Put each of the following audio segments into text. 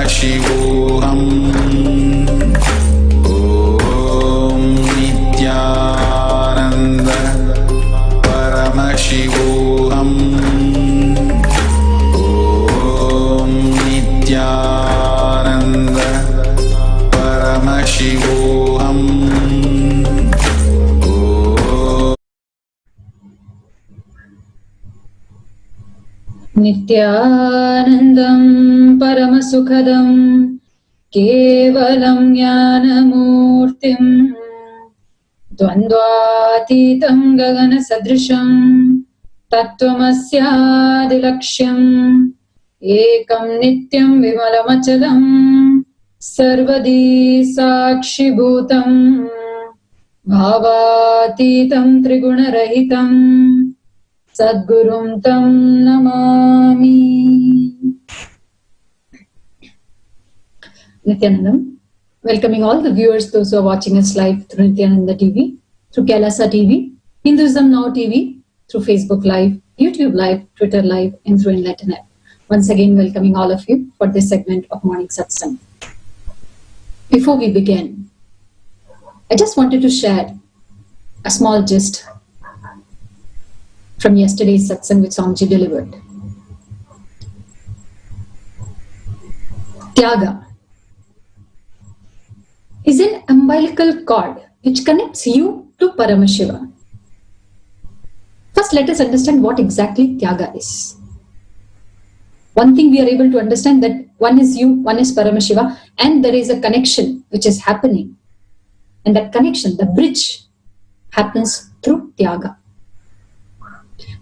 Paramashivam. Om Nithyananda Paramashivam. Om Nithyananda Paramashivam. Nithyanandam Paramasukhadam Kevalam Jnanamurtim Dvandvatitam Gagana Sadrisham Tattvamasyaadilaksham Ekam Nityam Vimalamachalam Sarvadi Sakshibhutam Bhavatitam Trigunarahitam Sadgurum Tam Namami. Nithyanandam, welcoming all the viewers, those who are watching us live through Nithyananda TV, through Kailasa TV, Hinduism Now TV, through Facebook Live, YouTube Live, Twitter Live, and through Enlightened. Once again, welcoming all of you for this segment of Morning Satsang. Before we begin, I just wanted to share a small gist from yesterday's satsang which Swamiji delivered. Tyaga is an umbilical cord which connects you to Paramashiva. First, let us understand what exactly Tyaga is. One thing we are able to understand, that one is you, one is Paramashiva, and there is a connection which is happening. And that connection, the bridge, happens through Tyaga.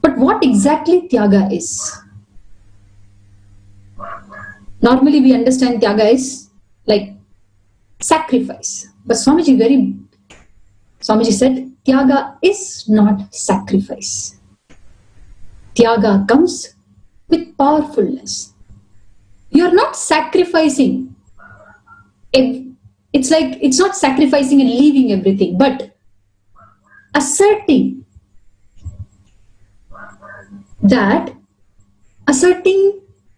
But what exactly Tyaga is? Normally we understand Tyaga is like sacrifice. But Swamiji said Tyaga is not sacrifice. Tyaga comes with powerfulness. You are not sacrificing. It's like, it's not sacrificing and leaving everything, but asserting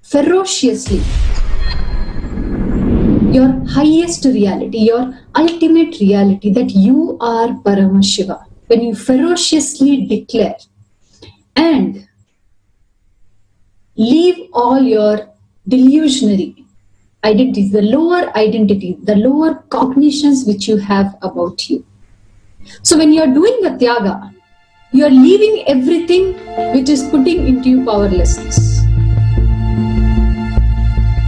ferociously your highest reality, your ultimate reality, that you are Paramashiva. When you ferociously declare and leave all your delusionary identities, the lower identity, the lower cognitions which you have about you. So when you are doing the Tyaga, you are leaving everything which is putting into you powerlessness,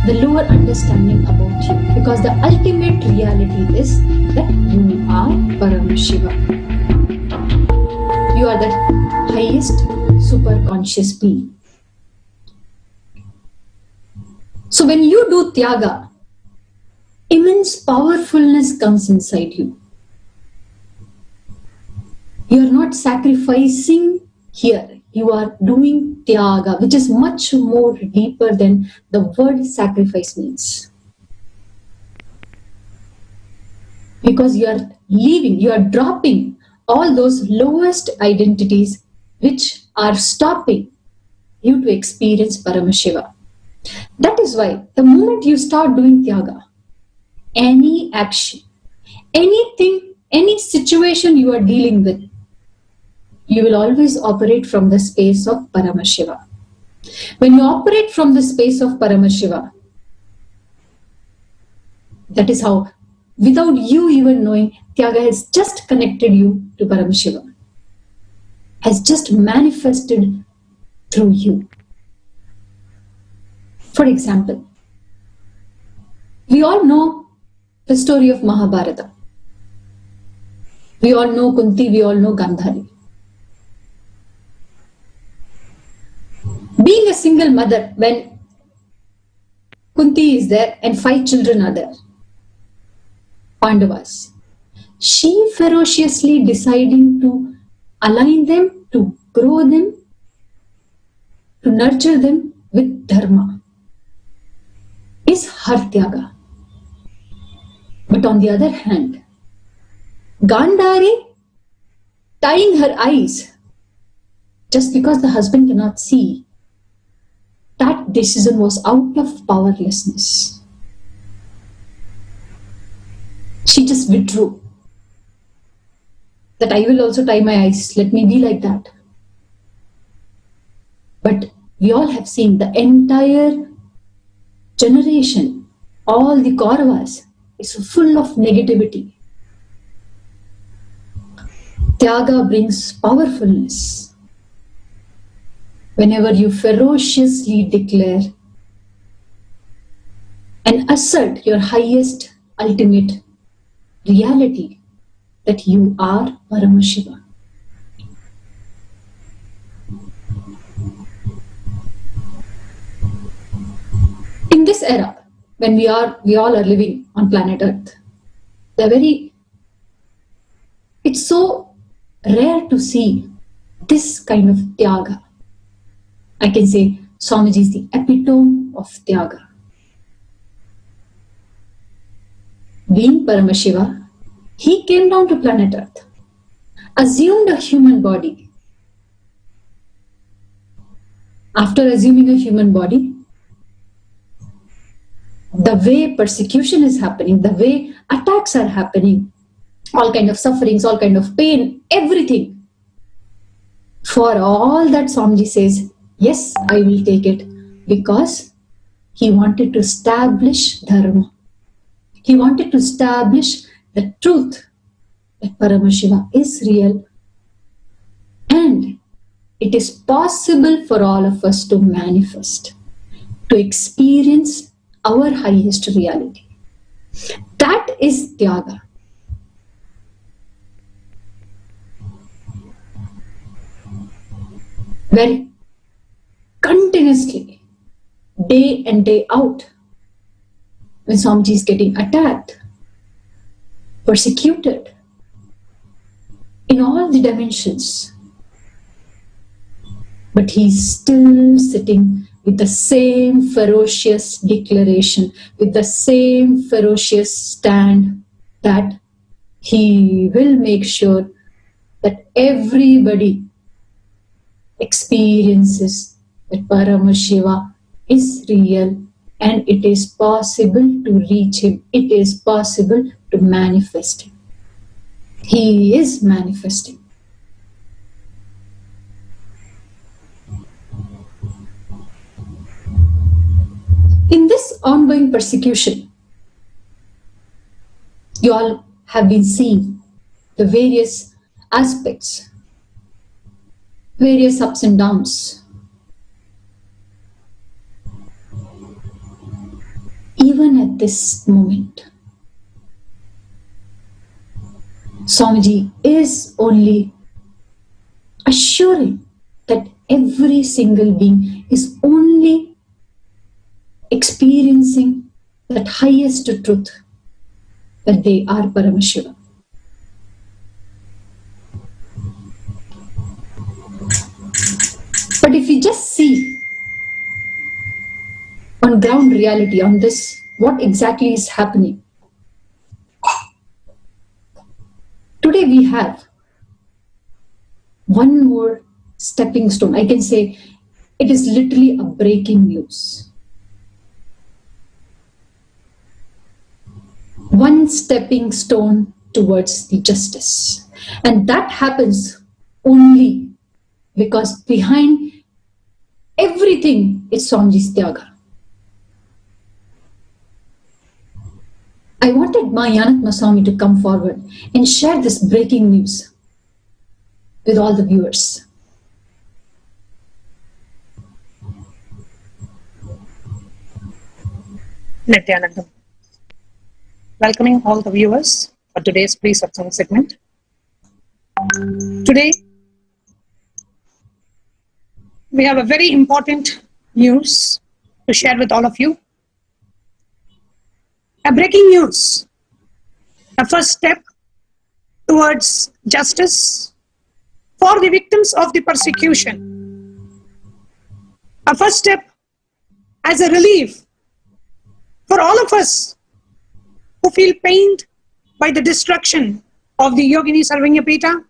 the lower understanding about you, because the ultimate reality is that you are Paramashiva. You are that highest super conscious being. So when you do Tyaga, immense powerfulness comes inside you. You are not sacrificing here. You are doing Tyaga, which is much more deeper than the word sacrifice means. Because you are leaving, you are dropping all those lowest identities which are stopping you to experience Paramashiva. That is why the moment you start doing Tyaga, any action, anything, any situation you are dealing with, you will always operate from the space of Paramashiva. When you operate from the space of Paramashiva, that is how, without you even knowing, Tyaga has just connected you to Paramashiva, has just manifested through you. For example, we all know the story of Mahabharata. We all know Kunti, we all know Gandhari. Being a single mother, when Kunti is there and 5 children are there, Pandavas, she ferociously deciding to align them, to grow them, to nurture them with dharma, is her Tyaga. But on the other hand, Gandhari tying her eyes just because the husband cannot see, that decision was out of powerlessness. just withdrew. That I will also tie my eyes, let me be like that. But we all have seen the entire generation, all the Kauravas, is full of negativity. Tyaga brings powerfulness. Whenever you ferociously declare and assert your highest, ultimate reality, that you are Paramashiva. In this era, when we all are living on planet Earth, it's so rare to see this kind of Tyaga. I can say Swamiji is the epitome of Tyaga. Being Paramashiva, he came down to planet Earth, assumed a human body. After assuming a human body, the way persecution is happening, the way attacks are happening, all kind of sufferings, all kind of pain, everything. For all that, Swamiji says, yes, I will take it, because he wanted to establish dharma. He wanted to establish the truth that Paramashiva is real, and it is possible for all of us to manifest, to experience our highest reality. That is Tyaga. Where continuously, day and day out, when Swamiji is getting attacked, persecuted, in all the dimensions, but he's still sitting with the same ferocious declaration, with the same ferocious stand, that he will make sure that everybody experiences that Paramashiva is real, and it is possible to reach him. It is possible to manifest him. He is manifesting. In this ongoing persecution, you all have been seeing the various aspects, various ups and downs. Even at this moment, Swamiji is only assuring that every single being is only experiencing that highest truth, that they are Paramashiva. But if you just see on ground reality, on this, what exactly is happening, today we have one more stepping stone. I can say it is literally a breaking news. One stepping stone towards the justice. And that happens only because behind everything is Swamiji's Tyaga. I wanted Mayanatma Swami to come forward and share this breaking news with all the viewers. Nithyananda. Welcoming all the viewers for today's pre-satsang segment. Today, we have a very important news to share with all of you. A breaking news, a first step towards justice for the victims of the persecution. A first step as a relief for all of us who feel pained by the destruction of the Yogini Sarvagyapeetham,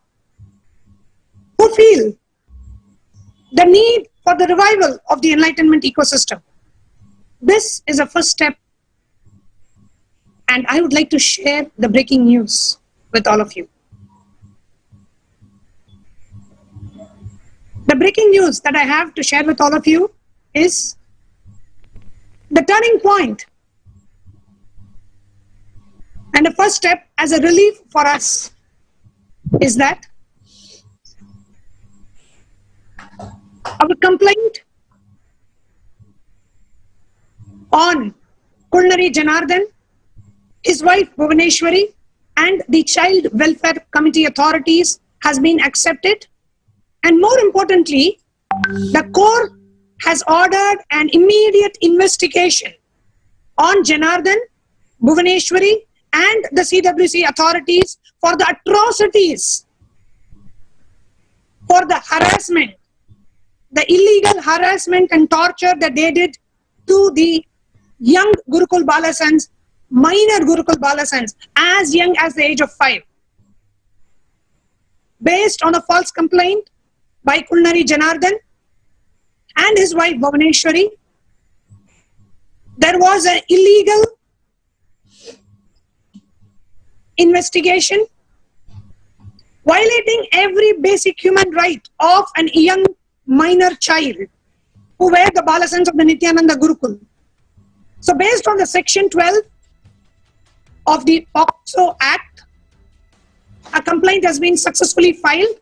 who feel the need for the revival of the enlightenment ecosystem. This is a first step and I would like to share the breaking news with all of you. The breaking news that I have to share with all of you is the turning point and the first step as a relief for us is that our complaint on Kulnari Janardhan, his wife Bhuvaneshwari, and the Child Welfare Committee authorities has been accepted. And more importantly, the court has ordered an immediate investigation on Janardhan, Bhuvaneshwari, and the CWC authorities for the atrocities, for the harassment, the illegal harassment and torture that they did to the young Gurukul Balasans, minor Gurukul Balasans, as young as the age of 5. Based on a false complaint by Kulnari Janardhan and his wife Bhuvaneshwari, there was an illegal investigation violating every basic human right of an young minor child who were the Balasans of the Nithyananda Gurukul. So based on the section 12 of the POCSO Act, a complaint has been successfully filed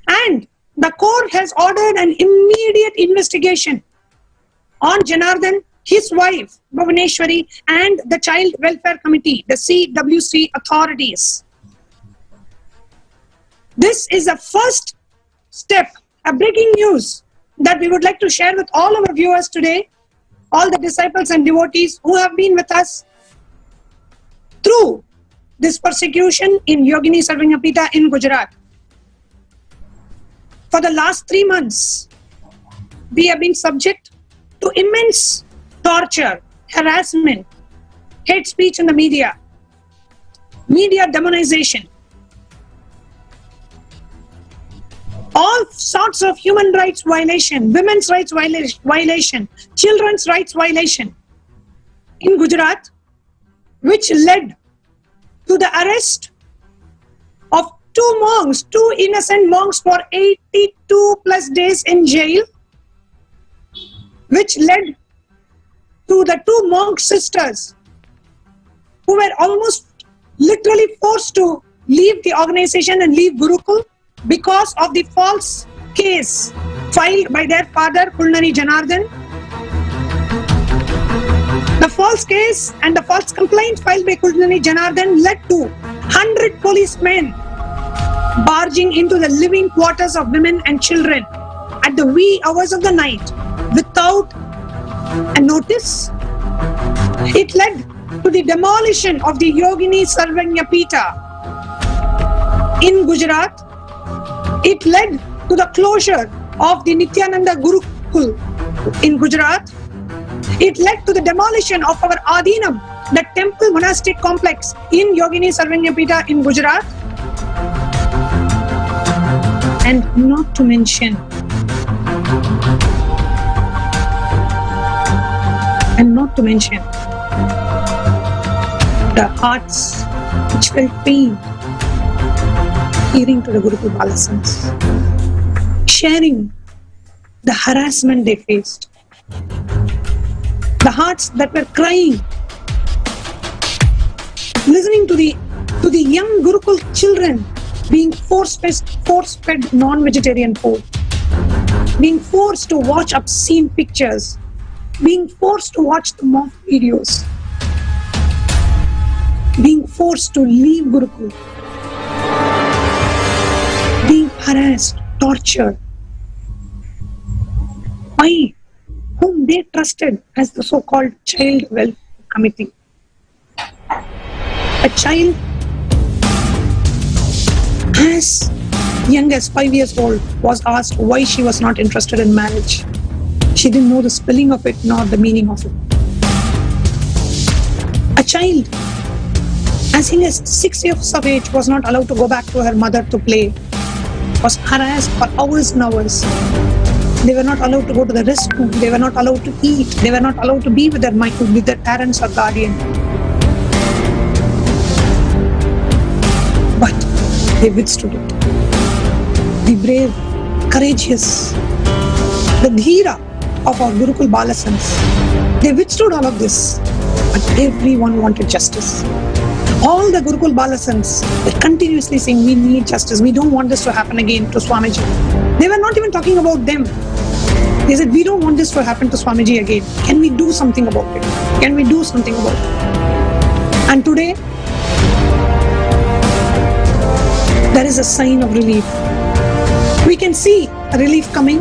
and the court has ordered an immediate investigation on Janardhan, his wife Bhuvaneshwari, and the Child Welfare Committee, the CWC authorities. This is the first step, a breaking news that we would like to share with all our viewers today, all the disciples and devotees who have been with us through this persecution in Yogini Sarvagyapeetham in Gujarat. For the last 3 months, we have been subject to immense torture, harassment, hate speech in the media demonization, all sorts of human rights violation, women's rights violation, children's rights violation in Gujarat, which led to the arrest of two innocent monks for 82 plus days in jail, which led to the 2 monk sisters who were almost literally forced to leave the organization and leave Gurukul because of the false case filed by their father Kulnari Janardhan. The false case and the false complaint filed by Kulnari Janardhan led to 100 policemen barging into the living quarters of women and children at the wee hours of the night without a notice. It led to the demolition of the Yogini Sarvagyapeetham in Gujarat. It led to the closure of the Nithyananda Gurukul in Gujarat. It led to the demolition of our Adinam, the temple monastic complex in Yogini Sarvagyapeetham in Gujarat. And not to mention the hearts which felt pain hearing to the Gurukul Balasans, sharing the harassment they faced, the hearts that were crying, listening to the young Gurukul children being force-fed non-vegetarian food, being forced to watch obscene pictures, being forced to watch the mock videos, being forced to leave Gurukul, being harassed, tortured by whom they trusted as the so-called Child Welfare Committee. A child as young as 5 years old was asked why she was not interested in marriage. She didn't know the spelling of it nor the meaning of it. A child as young as 6 years of age was not allowed to go back to her mother to play, was harassed for hours and hours. They were not allowed to go to the restroom. They were not allowed to eat. They were not allowed to be with their parents or guardian. They withstood it. The brave, courageous, the Dhira of our Gurukul Balasans, they withstood all of this, but everyone wanted justice. All the Gurukul Balasans were continuously saying, we need justice, we don't want this to happen again to Swamiji. They were not even talking about them. They said, we don't want this to happen to Swamiji again. Can we do something about it? Can we do something about it? And today, there is a sign of relief. We can see a relief coming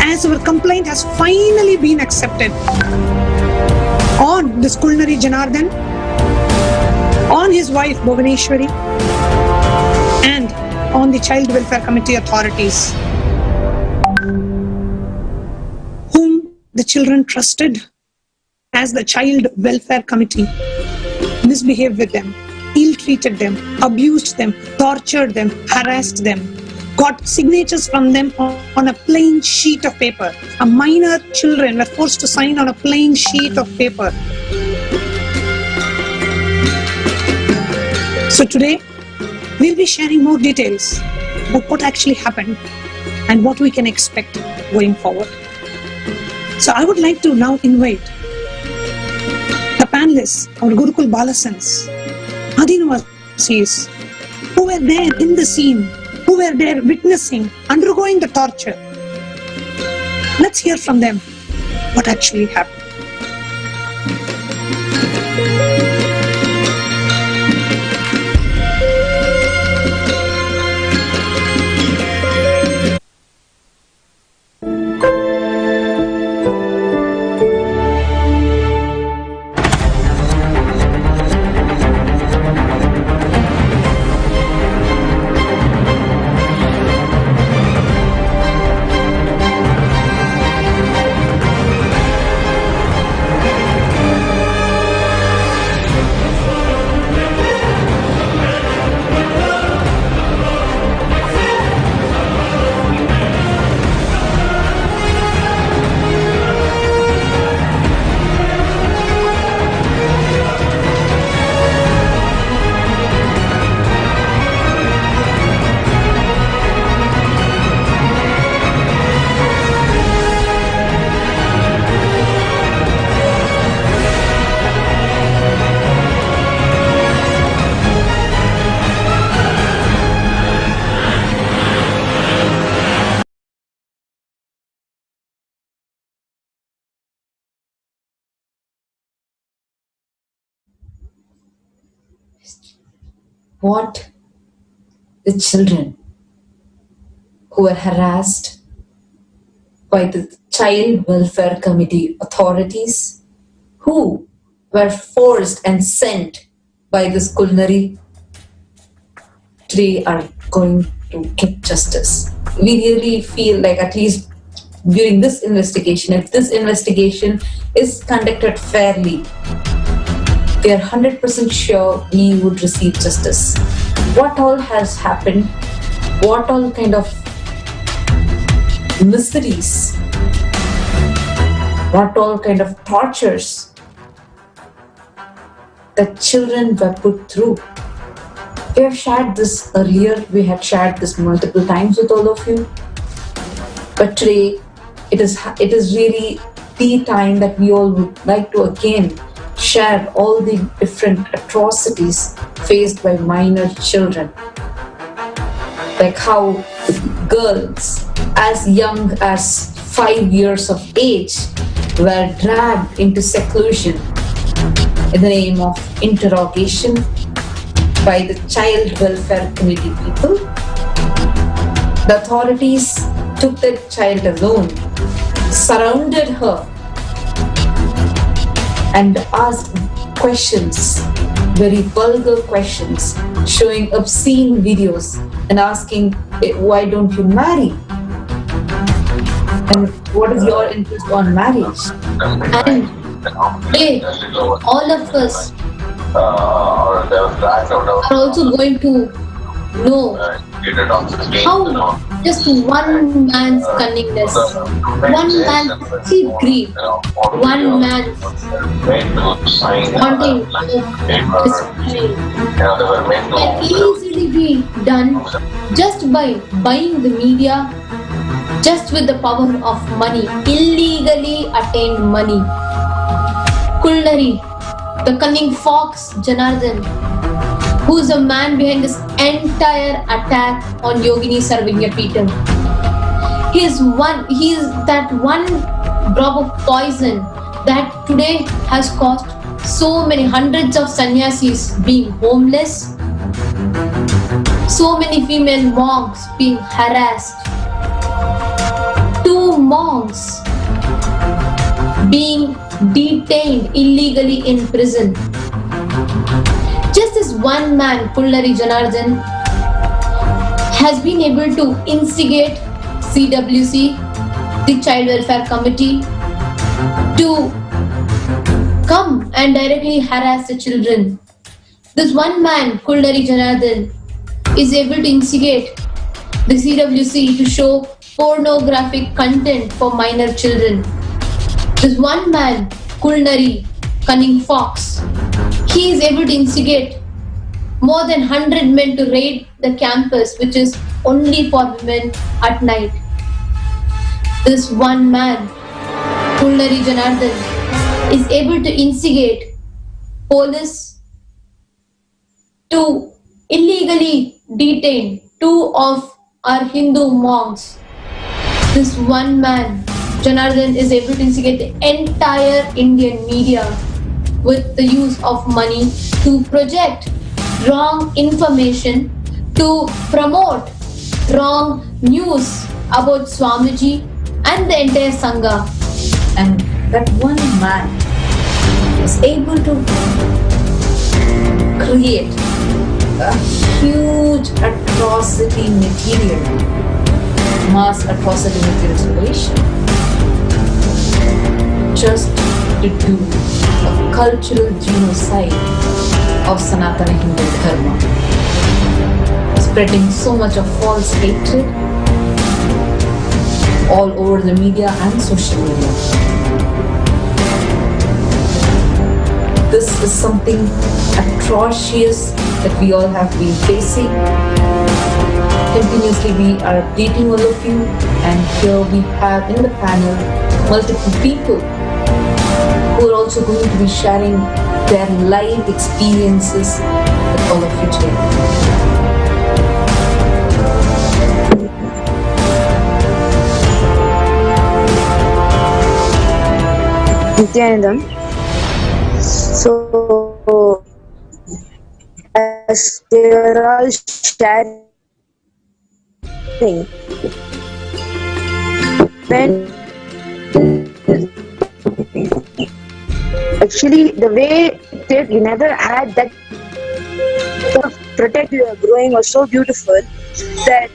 as our complaint has finally been accepted on this culinary Janardhan, on his wife Bhuvaneshwari, and on the Child Welfare Committee authorities, whom the children trusted as the Child Welfare Committee misbehaved with them, ill-treated them, abused them, tortured them, harassed them, got signatures from them on a plain sheet of paper. A minor children were forced to sign on a plain sheet of paper. So today, we'll be sharing more details about what actually happened and what we can expect going forward. So I would like to now invite the panelists, our Gurukul Balasans, Adinavasis, who were there in the scene, who were there witnessing, undergoing the torture. Let's hear from them what actually happened. What the children who were harassed by the Child Welfare Committee authorities, who were forced and sent by this culinary, today are going to get justice. We really feel like, at least during this investigation, if this investigation is conducted fairly, we are 100% sure we would receive justice. What all has happened, what all kind of miseries, what all kind of tortures that children were put through. We have shared this earlier, we had shared this multiple times with all of you. But today, it is really the time that we all would like to again share all the different atrocities faced by minor children. Like how girls as young as 5 years of age were dragged into seclusion in the name of interrogation by the Child Welfare Committee people. The authorities took the child alone, surrounded her, and asked questions, very vulgar questions, showing obscene videos and asking, why don't you marry? And what is your interest on marriage? And they, all of us are also going to know how Just one man's cunningness, one man's cheap greed, one man's wanting to display can easily be done just by buying the media, just with the power of money, illegally attained money. Kullari, the cunning fox Janardhan, who is the man behind this entire attack on Yogini Sarvagyapeetham. He is that one drop of poison that today has caused so many hundreds of sannyasis being homeless, so many female monks being harassed, 2 monks being detained illegally in prison. Just this one man, Pullari Janardhan, has been able to instigate CWC, the Child Welfare Committee, to come and directly harass the children. This one man, Pullari Janardhan, is able to instigate the CWC to show pornographic content for minor children. This one man, Kulnari, cunning fox, he is able to instigate more than 100 men to raid the campus, which is only for women at night. This one man, Kulnari Janardhan, is able to instigate police to illegally detain 2 of our Hindu monks. This one man, Janardhan, is able to instigate the entire Indian media with the use of money to project wrong information, to promote wrong news about Swamiji and the entire Sangha. And that one man is able to create a huge atrocity material, mass atrocity material solution, just to do a cultural genocide of Sanatana Hindu Dharma, spreading so much of false hatred all over the media and social media. This is something atrocious that we all have been facing. Continuously we are updating all of you, and here we have in the panel multiple people who are also going to be sharing their life experiences with all of you today. Nithyananda. So, as they are all sharing, when actually the way that we never had that protect your growing was so beautiful that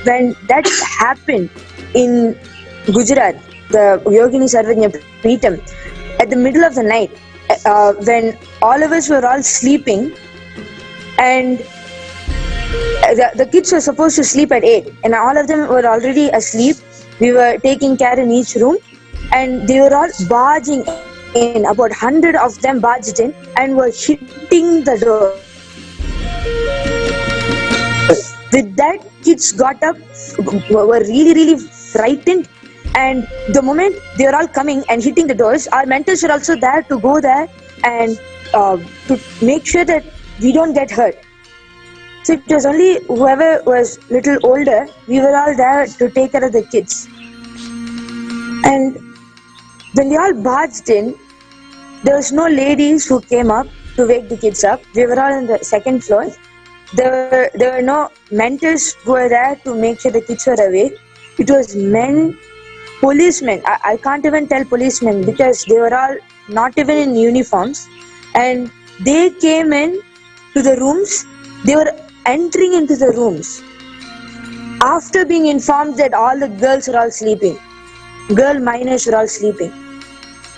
when that happened in Gujarat, the Yogini Sarvagyapeetham, at the middle of the night, when all of us were all sleeping, and the kids were supposed to sleep at 8, and all of them were already asleep. We were taking care in each room, and they were all barging in. About 100 of them barged in and were hitting the door. With that, kids got up, were really frightened, and the moment they were all coming and hitting the doors, our mentors were also there to go there and to make sure that we don't get hurt. So it was only whoever was little older, we were all there to take care of the kids. And when they all barged in, there was no ladies who came up to wake the kids up. We were all on the second floor. There were no mentors who were there to make sure the kids were awake. It was men, policemen. I can't even tell policemen because they were all not even in uniforms. And they came in to the rooms. They were entering into the rooms after being informed that all the girls were all sleeping. Girl minors were all sleeping.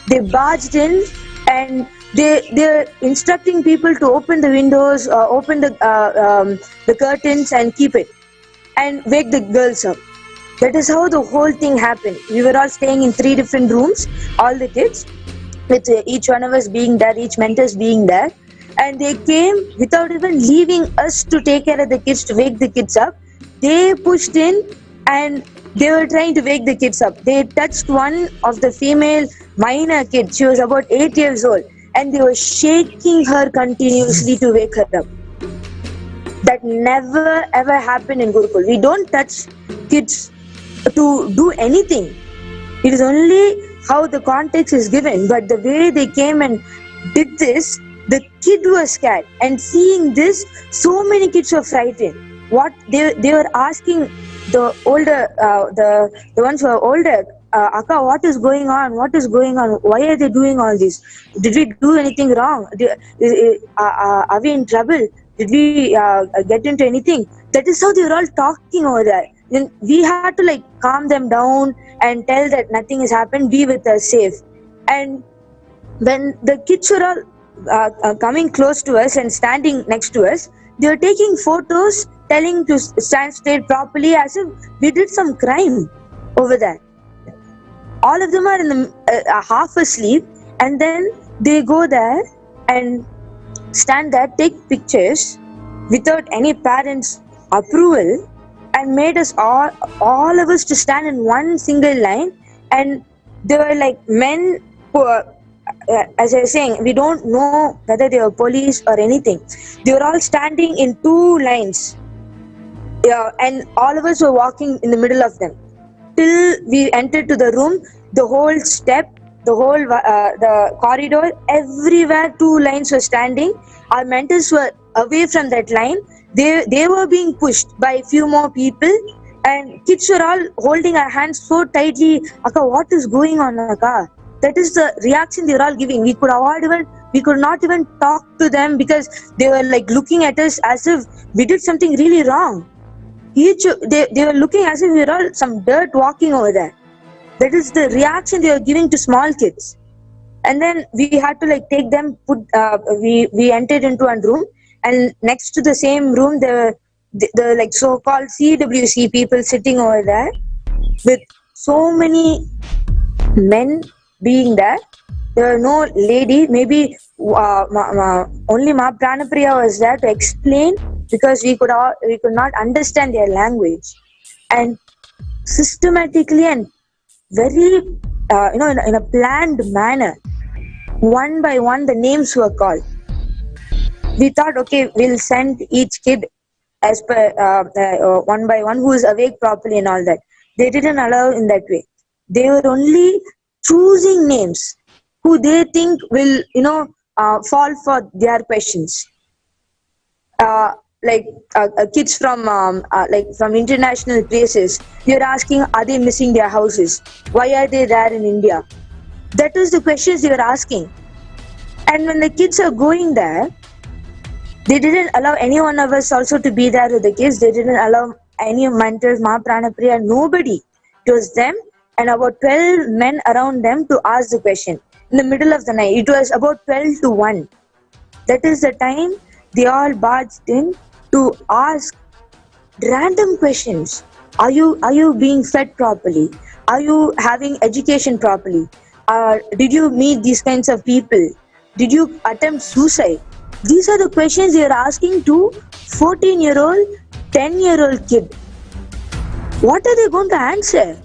They barged in and they're instructing people to open the windows, open the curtains and keep it, and wake the girls up. That is how the whole thing happened. We were all staying in 3 different rooms, all the kids, with each one of us being there, each mentors being there. And they came without even leaving us to take care of the kids, to wake the kids up. They pushed in and they were trying to wake the kids up. They touched one of the female minor kids. She was about 8 years old. And they were shaking her continuously to wake her up. That never ever happened in Gurukul. We don't touch kids to do anything. It is only how the context is given. But the way they came and did this, the kid was scared. And seeing this, so many kids were frightened. What they were asking the older, the ones who are older, Akka, what is going on? What is going on? Why are they doing all this? Did we do anything wrong? Are we in trouble? Did we get into anything? That is how they were all talking over there. Then we had to like calm them down and tell that nothing has happened, be with us safe. And when the kids were all coming close to us and standing next to us, they were taking photos, telling to stand straight properly as if we did some crime over there. All of them are in the half asleep, and then they go there and stand there, take pictures without any parents' approval, and made us all of us to stand in one single line. And they were like men who are, as I was saying, we don't know whether they were police or anything. They were all standing in 2 lines. Yeah, and all of us were walking in the middle of them. Till we entered to the room, the whole step, the whole the corridor, everywhere 2 lines were standing. Our mentors were away from that line. They were being pushed by few more people, and kids were all holding our hands so tightly. Akka, what is going on, Akka? That is the reaction they were all giving. We could not even talk to them because they were like looking at us as if we did something really wrong. They were looking as if we were all some dirt walking over there. That is the reaction they were giving to small kids. And then we had to like take them, we entered into one room, and next to the same room there were the like so-called CWC people sitting over there with so many men being there. There were no lady, maybe only Ma Pranapriya was there to explain, because we could not understand their language. And systematically and very in a planned manner, one by one the names were called. We thought, okay, we'll send each kid as per one by one who is awake properly and all that. They didn't allow in that way. They were only choosing names who they think will fall for their questions. Kids from international places, they're asking, are they missing their houses? Why are they there in India? That is the questions they were asking. And when the kids are going there, they didn't allow any one of us also to be there with the kids. They didn't allow any mentors, Ma Pranapriya, nobody. It was them and about 12 men around them to ask the question. In the middle of the night, it was about 12 to 1. That is the time they all barged in to ask random questions. Are you being fed properly? Are you having education properly? Did you meet these kinds of people? Did you attempt suicide? These are the questions they are asking to 14-year-old, 10-year-old kid. What are they going to answer?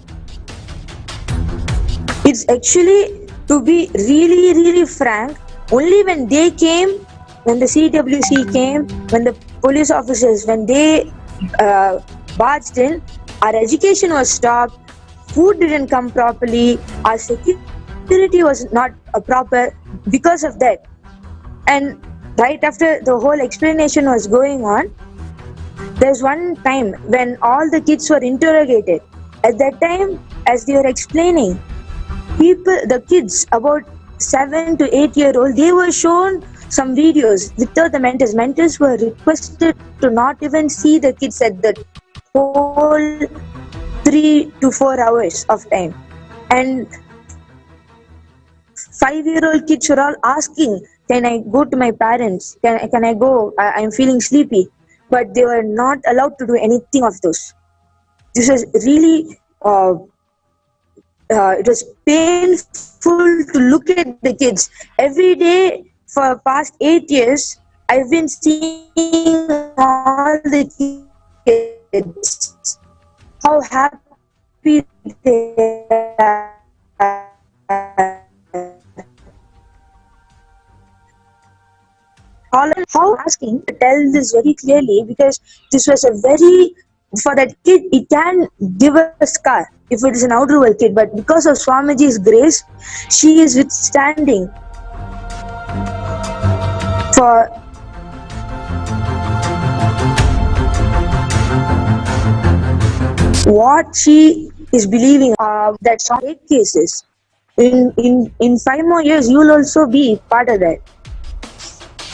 It's actually, to be really, really frank, only when they came, when the CWC came, when the police officers, when they barged in, our education was stopped, food didn't come properly, our security was not proper because of that. And right after the whole explanation was going on, there's one time when all the kids were interrogated. At that time, as they were explaining, the kids about 7 to 8 year old, they were shown some videos without the mentors. Mentors were requested to not even see the kids at the whole 3 to 4 hours of time. And 5-year-old kids were all asking, can I go to my parents? Can I go? I'm feeling sleepy. But they were not allowed to do anything of those. This was really it was painful to look at the kids. Every day for past 8 years, I've been seeing all the kids, how happy they are. How asking to tell this very clearly, because this was a very, for that kid, it can give a scar if it is an outer world kid, but because of Swamiji's grace, she is withstanding for what she is believing. That some 8 cases. In 5 more years, you will also be part of that.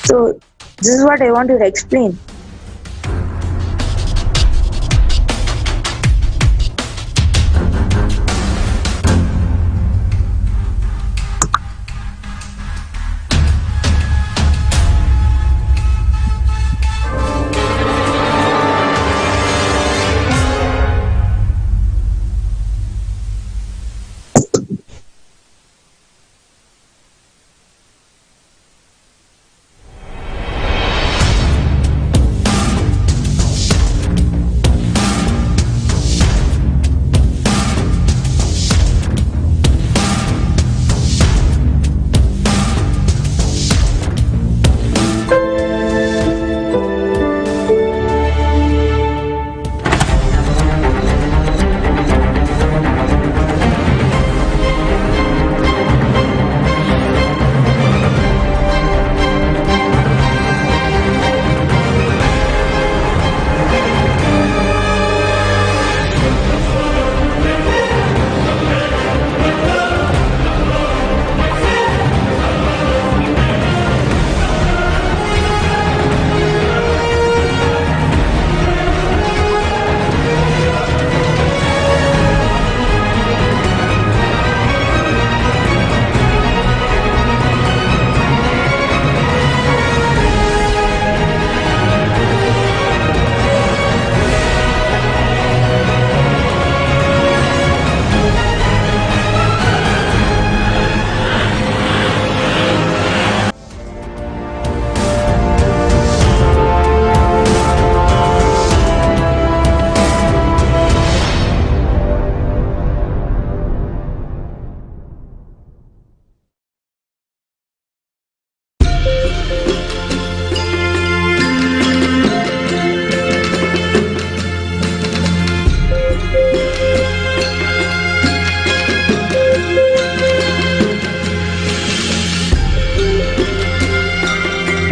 So this is what I wanted to explain.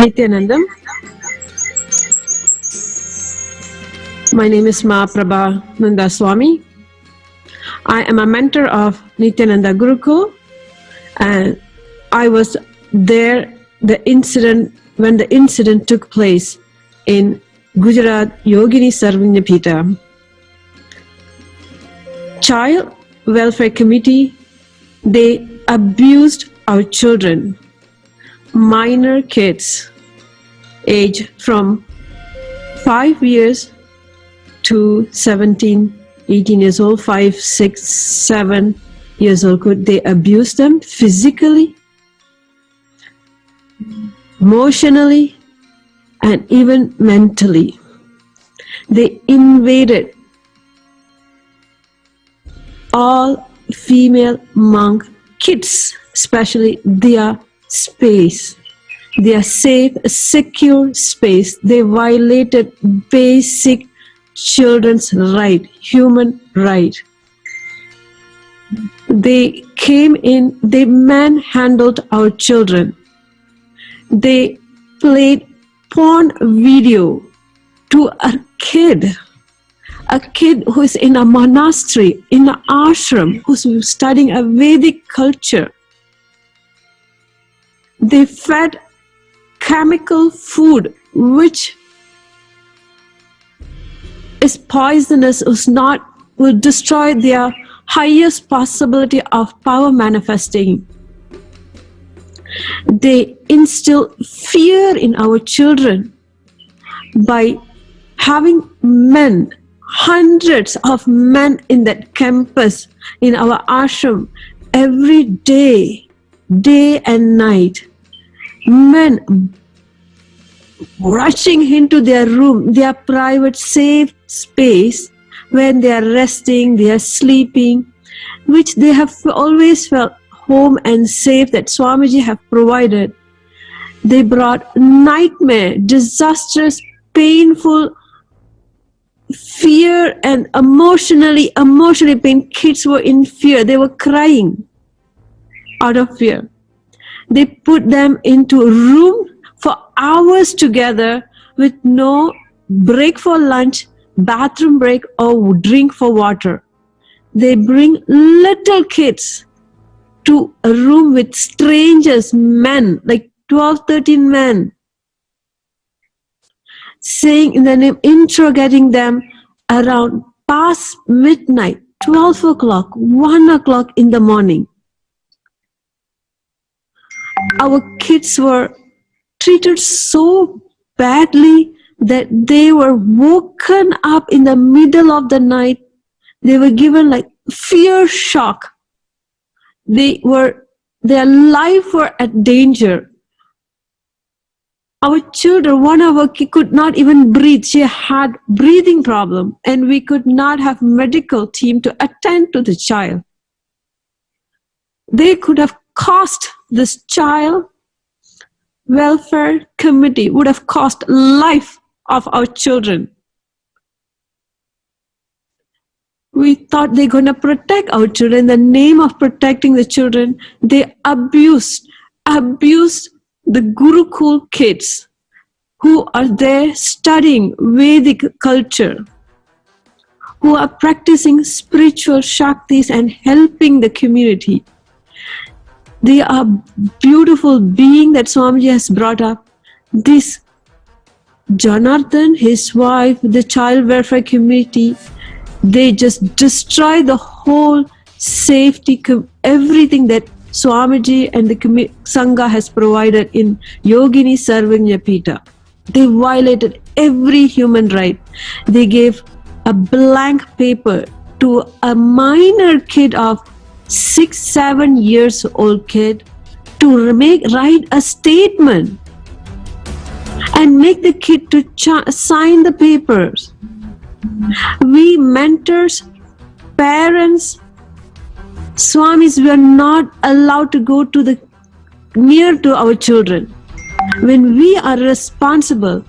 Nithyanandam. My name is Mahapprabha Swami. I am a mentor of Nithyananda Gurukul, and I was there when the incident took place in Gujarat Yogini Sarvagyapeetham. Child Welfare Committee, they abused our children, minor kids, age from 5 years to 17, 18 years old, 5, 6, 7 years old. Could they abuse them physically, emotionally, and even mentally? They invaded all female monk kids, especially their space, their safe, secure space. They violated basic children's right, human right. They came in, they manhandled our children. They played porn video to a kid who is in a monastery, in an ashram, who's studying a Vedic culture. They fed chemical food which is poisonous, will destroy their highest possibility of power manifesting. They instill fear in our children by having men hundreds of men in that campus, in our ashram, every day, day and night. Men rushing into their room, their private safe space, when they are resting, they are sleeping, which they have always felt home and safe that Swamiji have provided. They brought nightmare, disastrous, painful, fear and emotionally pain. Kids were in fear. They were crying out of fear. They put them into a room for hours together with no break for lunch, bathroom break or drink for water. They bring little kids to a room with strangers, men, like 12, 13 men, saying in the name, interrogating them around past midnight, 12 o'clock, 1 o'clock in the morning. Our kids were treated so badly that they were woken up in the middle of the night. They were given like fear shock. Their life were at danger. Our children, one of our kids could not even breathe. She had breathing problem, and we could not have medical team to attend to the child. They could have cost this child welfare committee, would have cost life of our children. We thought they're going to protect our children. In the name of protecting the children, they abused the Gurukul kids who are there studying Vedic culture, who are practicing spiritual Shaktis and helping the community. They are beautiful beings that Swamiji has brought up. This Janardhan, his wife, the child welfare committee, they just destroy the whole safety, everything that Swamiji and the Sangha has provided in Yogini Sarvagyapeetham. They violated every human right. They gave a blank paper to a minor kid of 6-7 years old kid to write a statement and make the kid to sign the papers. We mentors, parents, Swamis, we are not allowed to go to near to our children. When we are responsible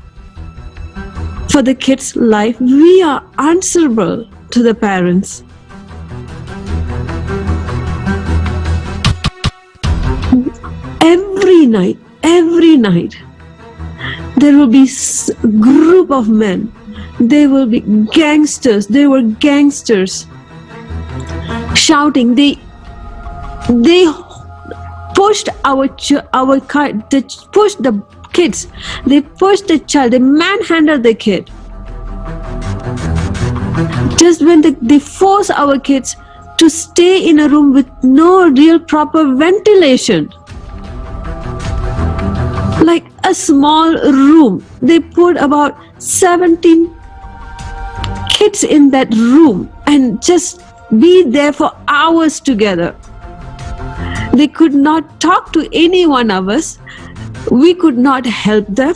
for the kid's life, we are answerable to the parents. Every night, there will be a group of men. They will be gangsters. They were gangsters shouting. They pushed they pushed the kids. They pushed the child. They manhandled the kid. Just when they force our kids to stay in a room with no real proper ventilation, like a small room. They put about 17 kids in that room and just be there for hours together. They could not talk to any one of us. We could not help them.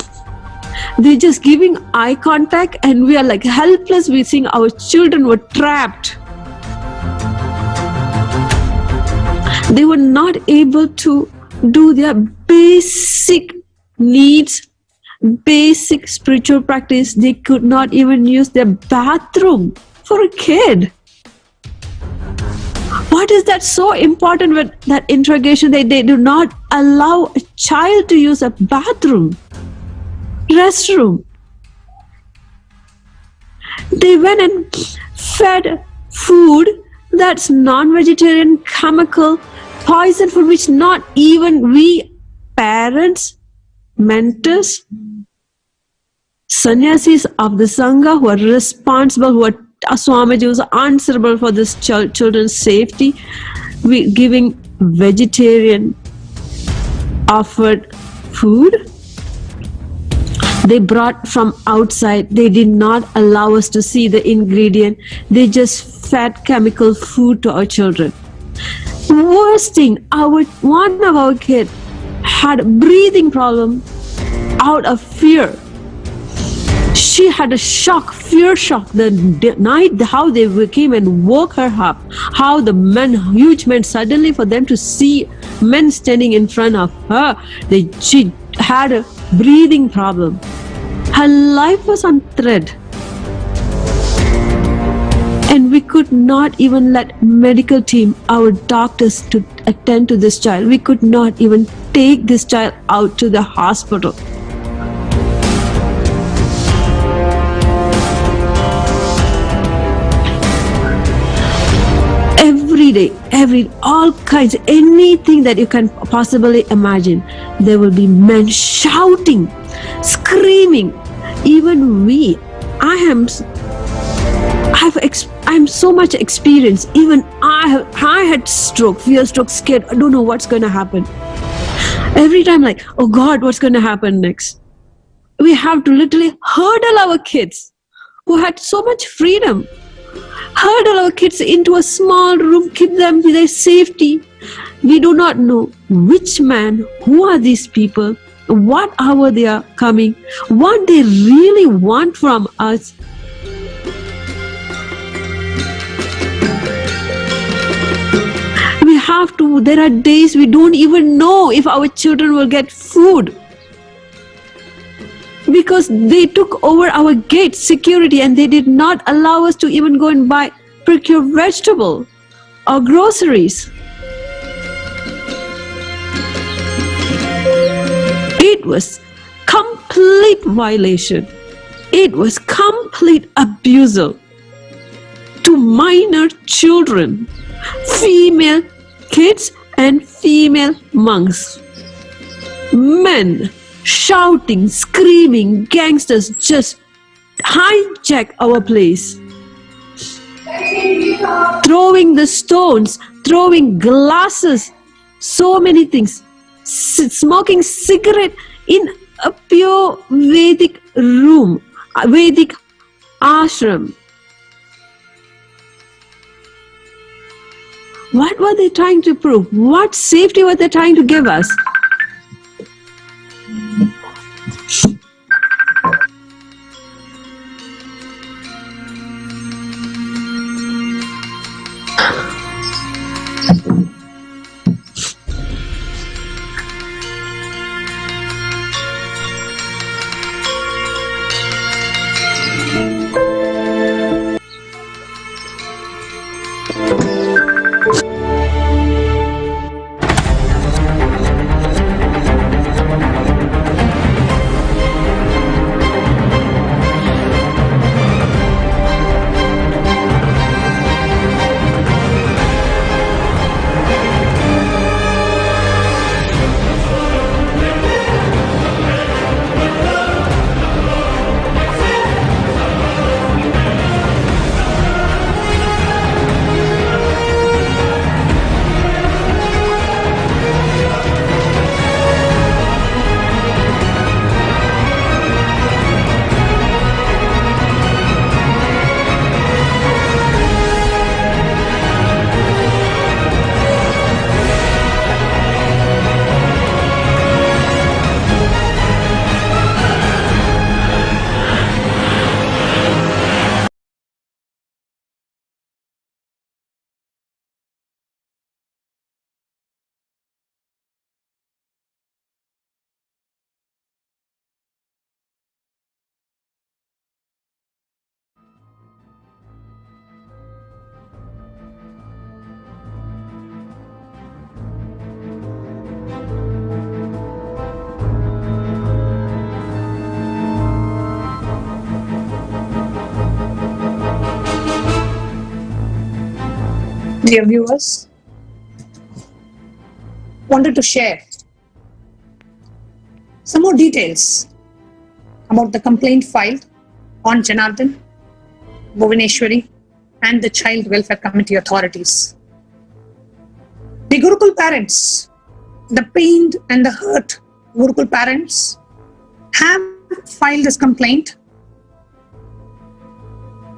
They're just giving eye contact and we are like helpless. We think our children were trapped. They were not able to do their basic needs, basic spiritual practice. They could not even use their bathroom for a kid. What is that so important with that interrogation? They do not allow a child to use a bathroom, restroom. They went and fed food that's non-vegetarian, chemical, poison food, which not even we parents, mentors, sannyasis of the Sangha who are responsible, who are Swamiji was answerable for this children's safety. We giving vegetarian offered food. They brought from outside. They did not allow us to see the ingredient. They just fed chemical food to our children. Worst thing, one of our kids had a breathing problem out of fear. She had a fear shock the night, how they came and woke her up, how the huge men, suddenly for them to see men standing in front of her, she had a breathing problem. Her life was on thread. And we could not even let medical team, our doctors, to attend to this child. We could not even take this child out to the hospital. Every day, all kinds, anything that you can possibly imagine, there will be men shouting, screaming. Even I'm so much experienced. Even I had fear stroke, scared. I don't know what's going to happen. Every time, like, oh God, what's going to happen next? We have to literally hurdle our kids who had so much freedom. Hurdle our kids into a small room, keep them with their safety. We do not know which man, who are these people, what hour they are coming, what they really want from us. There are days we don't even know if our children will get food. Because they took over our gate security and they did not allow us to even go and procure vegetable or groceries. It was complete violation. It was complete abusal to minor children, female kids and female monks. Men shouting, screaming, gangsters just hijack our place. Throwing the stones, throwing glasses, so many things. Smoking cigarette in a pure Vedic room, a Vedic ashram. What were they trying to prove? What safety were they trying to give us? Dear viewers, wanted to share some more details about the complaint filed on Janardhan, Bhuvaneshwari and the Child Welfare Committee authorities. The Gurukul parents, the pained and the hurt Gurukul parents have filed this complaint,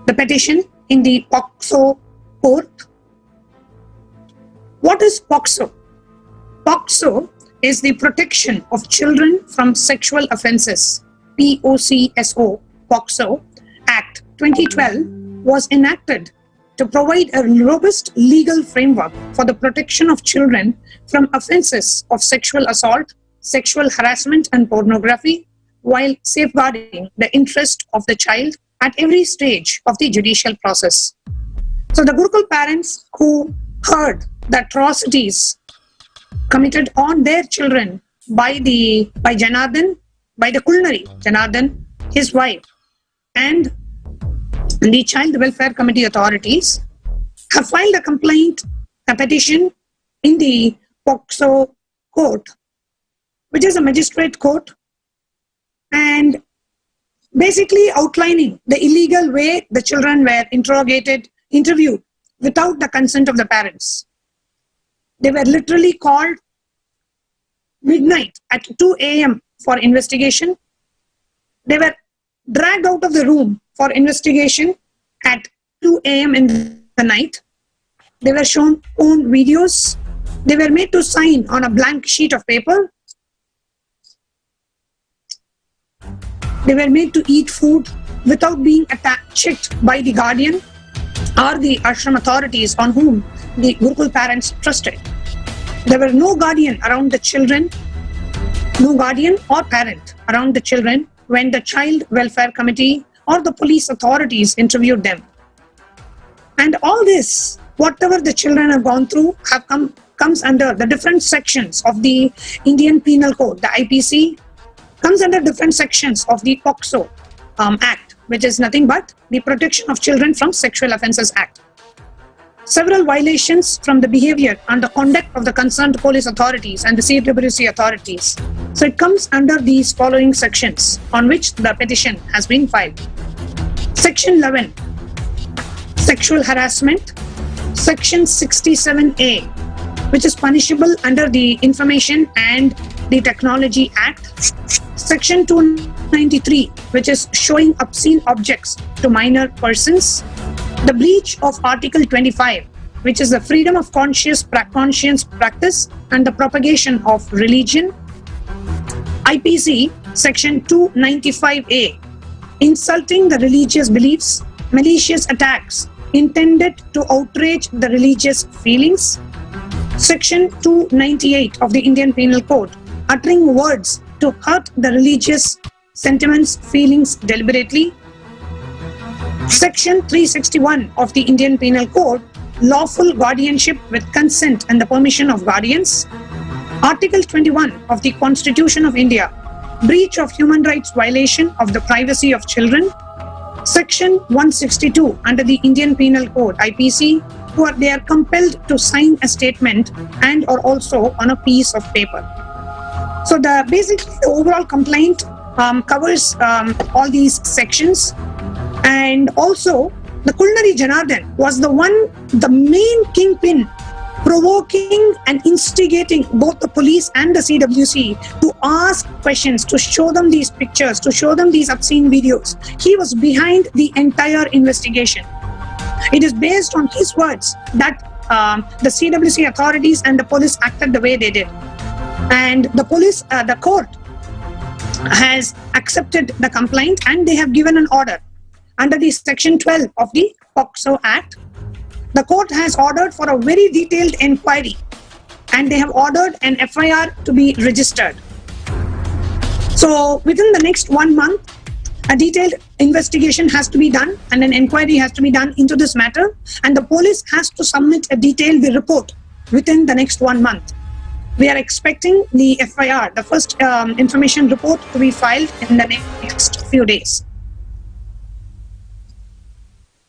the petition, in the POCSO court. What is POCSO? POCSO is the Protection of Children from Sexual Offences, POCSO, POCSO Act 2012 was enacted to provide a robust legal framework for the protection of children from offences of sexual assault, sexual harassment and pornography, while safeguarding the interest of the child at every stage of the judicial process. So the Gurukul parents who heard the atrocities committed on their children by Janardhan, by the Kulnari, Janardhan, his wife, and the Child Welfare Committee authorities have filed a complaint, a petition in the POCSO court, which is a magistrate court, and basically outlining the illegal way the children were interviewed without the consent of the parents. They were literally called midnight at 2 a.m. for investigation. They were dragged out of the room for investigation at 2 a.m. in the night. They were shown own videos. They were made to sign on a blank sheet of paper. They were made to eat food without being checked by the guardian or the ashram authorities on whom the Gurukul parents trusted. There were no guardian around the children, no guardian or parent around the children when the Child Welfare Committee or the police authorities interviewed them. And all this, whatever the children have gone through, comes under the different sections of the Indian Penal Code. The IPC comes under different sections of the POCSO Act, which is nothing but the Protection of Children from Sexual Offences Act. Several violations from the behavior and the conduct of the concerned police authorities and the CWC authorities. So it comes under these following sections on which the petition has been filed. Section 11, sexual harassment. Section 67A, which is punishable under the Information and the Technology Act. Section 293, which is showing obscene objects to minor persons. The breach of Article 25, which is the freedom of conscience practice and the propagation of religion. IPC Section 295A, insulting the religious beliefs, malicious attacks intended to outrage the religious feelings. Section 298 of the Indian Penal Code, uttering words to hurt the religious sentiments, feelings deliberately. Section 361 of the Indian Penal Code, lawful guardianship with consent and the permission of guardians. Article 21 of the Constitution of India, breach of human rights violation of the privacy of children. Section 162 under the Indian Penal Code, IPC, they are compelled to sign a statement and or also on a piece of paper. So basically the overall complaint covers all these sections. And also the Kulnari Janardhan was the main kingpin, provoking and instigating both the police and the CWC to ask questions, to show them these pictures, to show them these obscene videos. He was behind the entire investigation. It is based on his words that the CWC authorities and the police acted the way they did. And the court has accepted the complaint and they have given an order. Under the Section 12 of the POCSO Act, the court has ordered for a very detailed inquiry and they have ordered an FIR to be registered. So within the next 1 month, a detailed investigation has to be done and an inquiry has to be done into this matter, and the police has to submit a detailed report within the next 1 month. We are expecting the FIR, the first information report, to be filed in the next few days.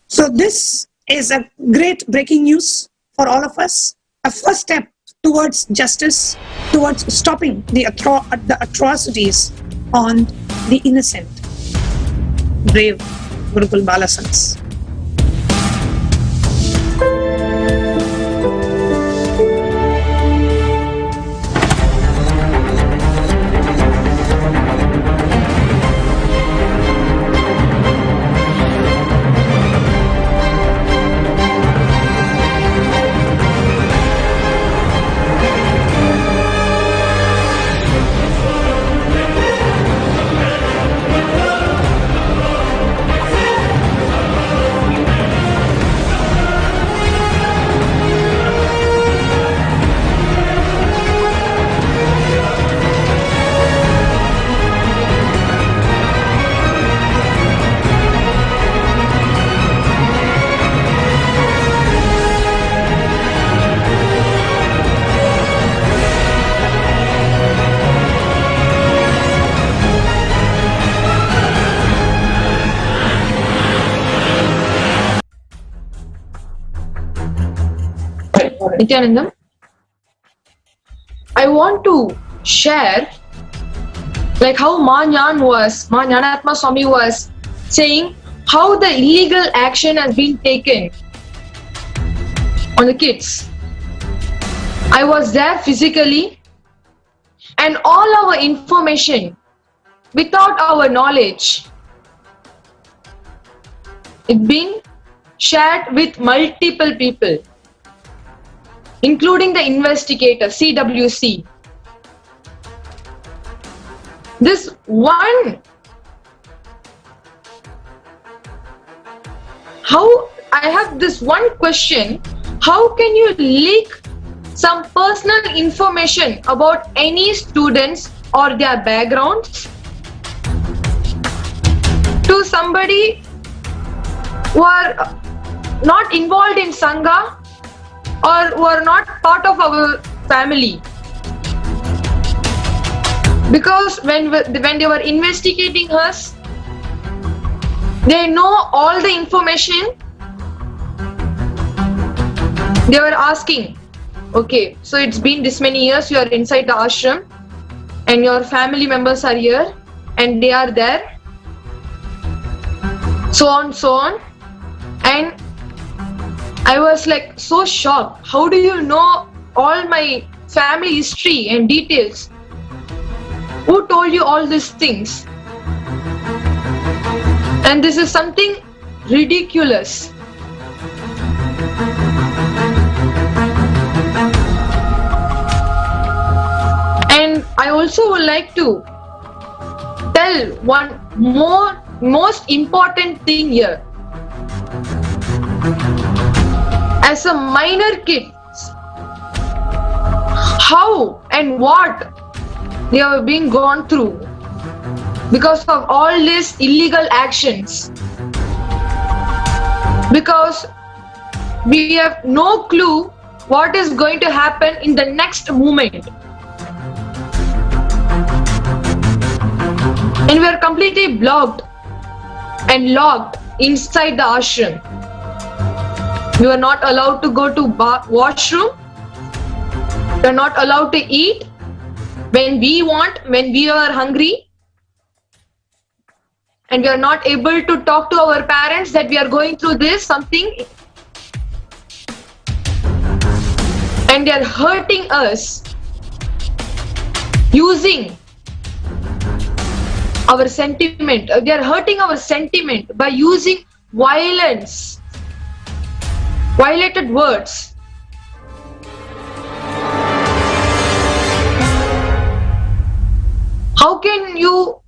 So this is a great breaking news for all of us, a first step towards justice, towards stopping the atrocities on the innocent, brave Gurukul Balasans. Nithyanandam, I want to share like how Jnanatma Swami was saying how the illegal action has been taken on the kids. I was there physically, and all our information without our knowledge, it being shared with multiple people, including the investigator, CWC. This one, how I have this one question, how can you leak some personal information about any students or their backgrounds to somebody who are not involved in Sangha or who are not part of our family? Because when they were investigating us, they know all the information. They were asking, okay, so it's been this many years you are inside the ashram and your family members are here and they are there, so on. And I was like so shocked. How do you know all my family history and details? Who told you all these things? And this is something ridiculous. And I also would like to tell one most important thing here. As a minor kid, how and what they are being gone through because of all these illegal actions, because we have no clue what is going to happen in the next moment, and we are completely blocked and locked inside the ashram. We are not allowed to go to washroom. We are not allowed to eat when we want, when we are hungry. And we are not able to talk to our parents that we are going through this something. And they are hurting us using our sentiment. They are hurting our sentiment by using violence, violated words. How can you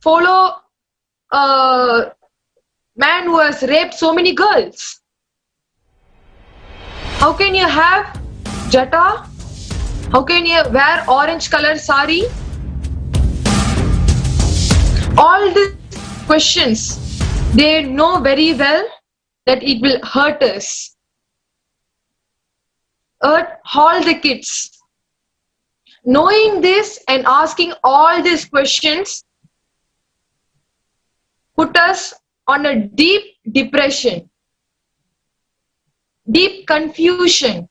follow a man who has raped so many girls? How can you have jata? How can you wear orange color sari? All these questions, they know very well that it will hurt us. Hurt all the kids. Knowing this and asking all these questions put us on a deep depression, deep confusion.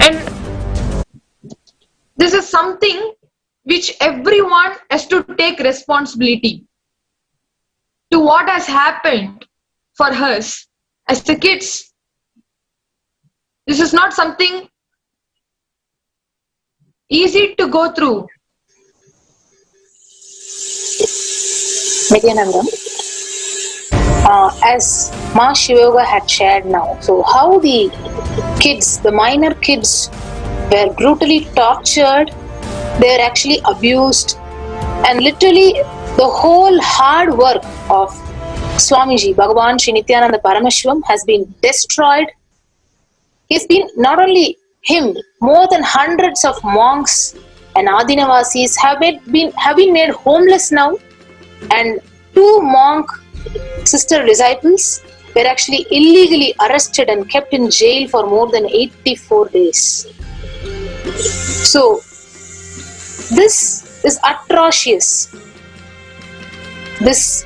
And this is something which everyone has to take responsibility to what has happened for us as the kids. This is not something easy to go through. Nithyananda, as Ma Shiva had shared now, so how the kids, the minor kids, were brutally tortured, they were actually abused, and literally the whole hard work of Swamiji, Bhagavan Sri Nithyananda Paramashivam has been destroyed. He's been, not only him, more than hundreds of monks and Adinavasis have been made homeless now, and 2 monk sister disciples were actually illegally arrested and kept in jail for more than 84 days. So this is atrocious. This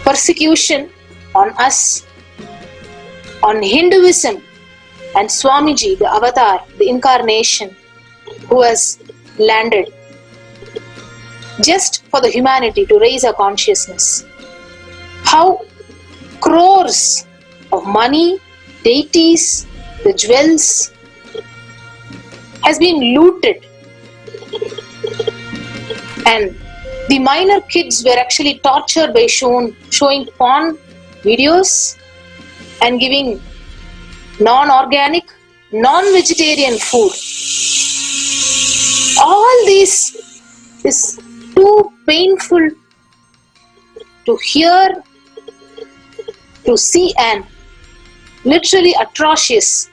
persecution on us, on Hinduism, and Swamiji, the avatar, the incarnation, who has landed just for the humanity to raise our consciousness. How crores of money, deities, the jewels has been looted, and the minor kids were actually tortured by showing porn videos and giving non-organic, non-vegetarian food. All this is too painful to hear, to see, and literally atrocious.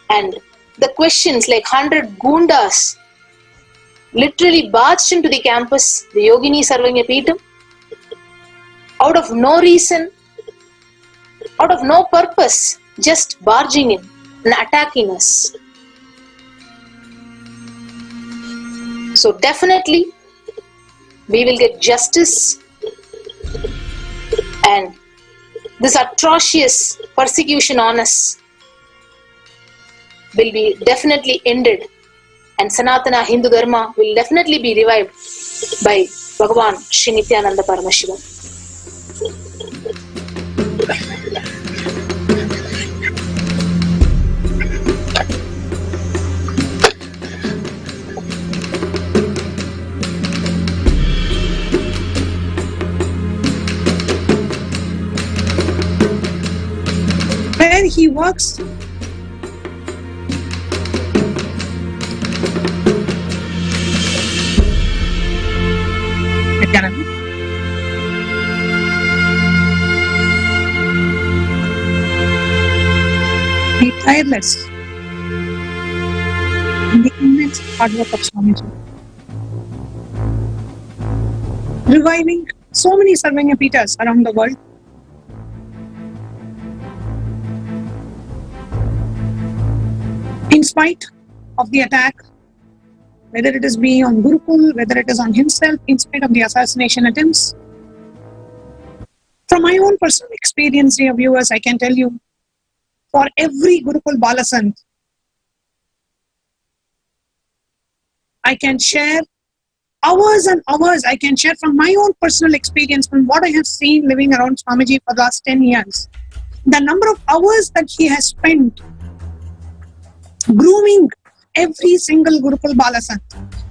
And the questions like 100 gundas literally barged into the campus, the Yogini Sarvagyapeetham, out of no reason, out of no purpose, just barging in and attacking us. So definitely we will get justice, and this atrocious persecution on us will be definitely ended, and Sanatana Hindu Dharma will definitely be revived by Bhagavan Sri Nithyananda Paramashivam. Where he works be tireless in the immense hard work of Swamiji, reviving so many Sarvagyapeethas around the world. In spite of the attack, whether it is be on Gurukul, whether it is on himself, in spite of the assassination attempts. From my own personal experience, dear viewers, I can tell you, for every Gurukul Balasant, I can share hours and hours. I can share from my own personal experience, from what I have seen living around Swamiji for the last 10 years. The number of hours that he has spent grooming every single Gurukul Balasant,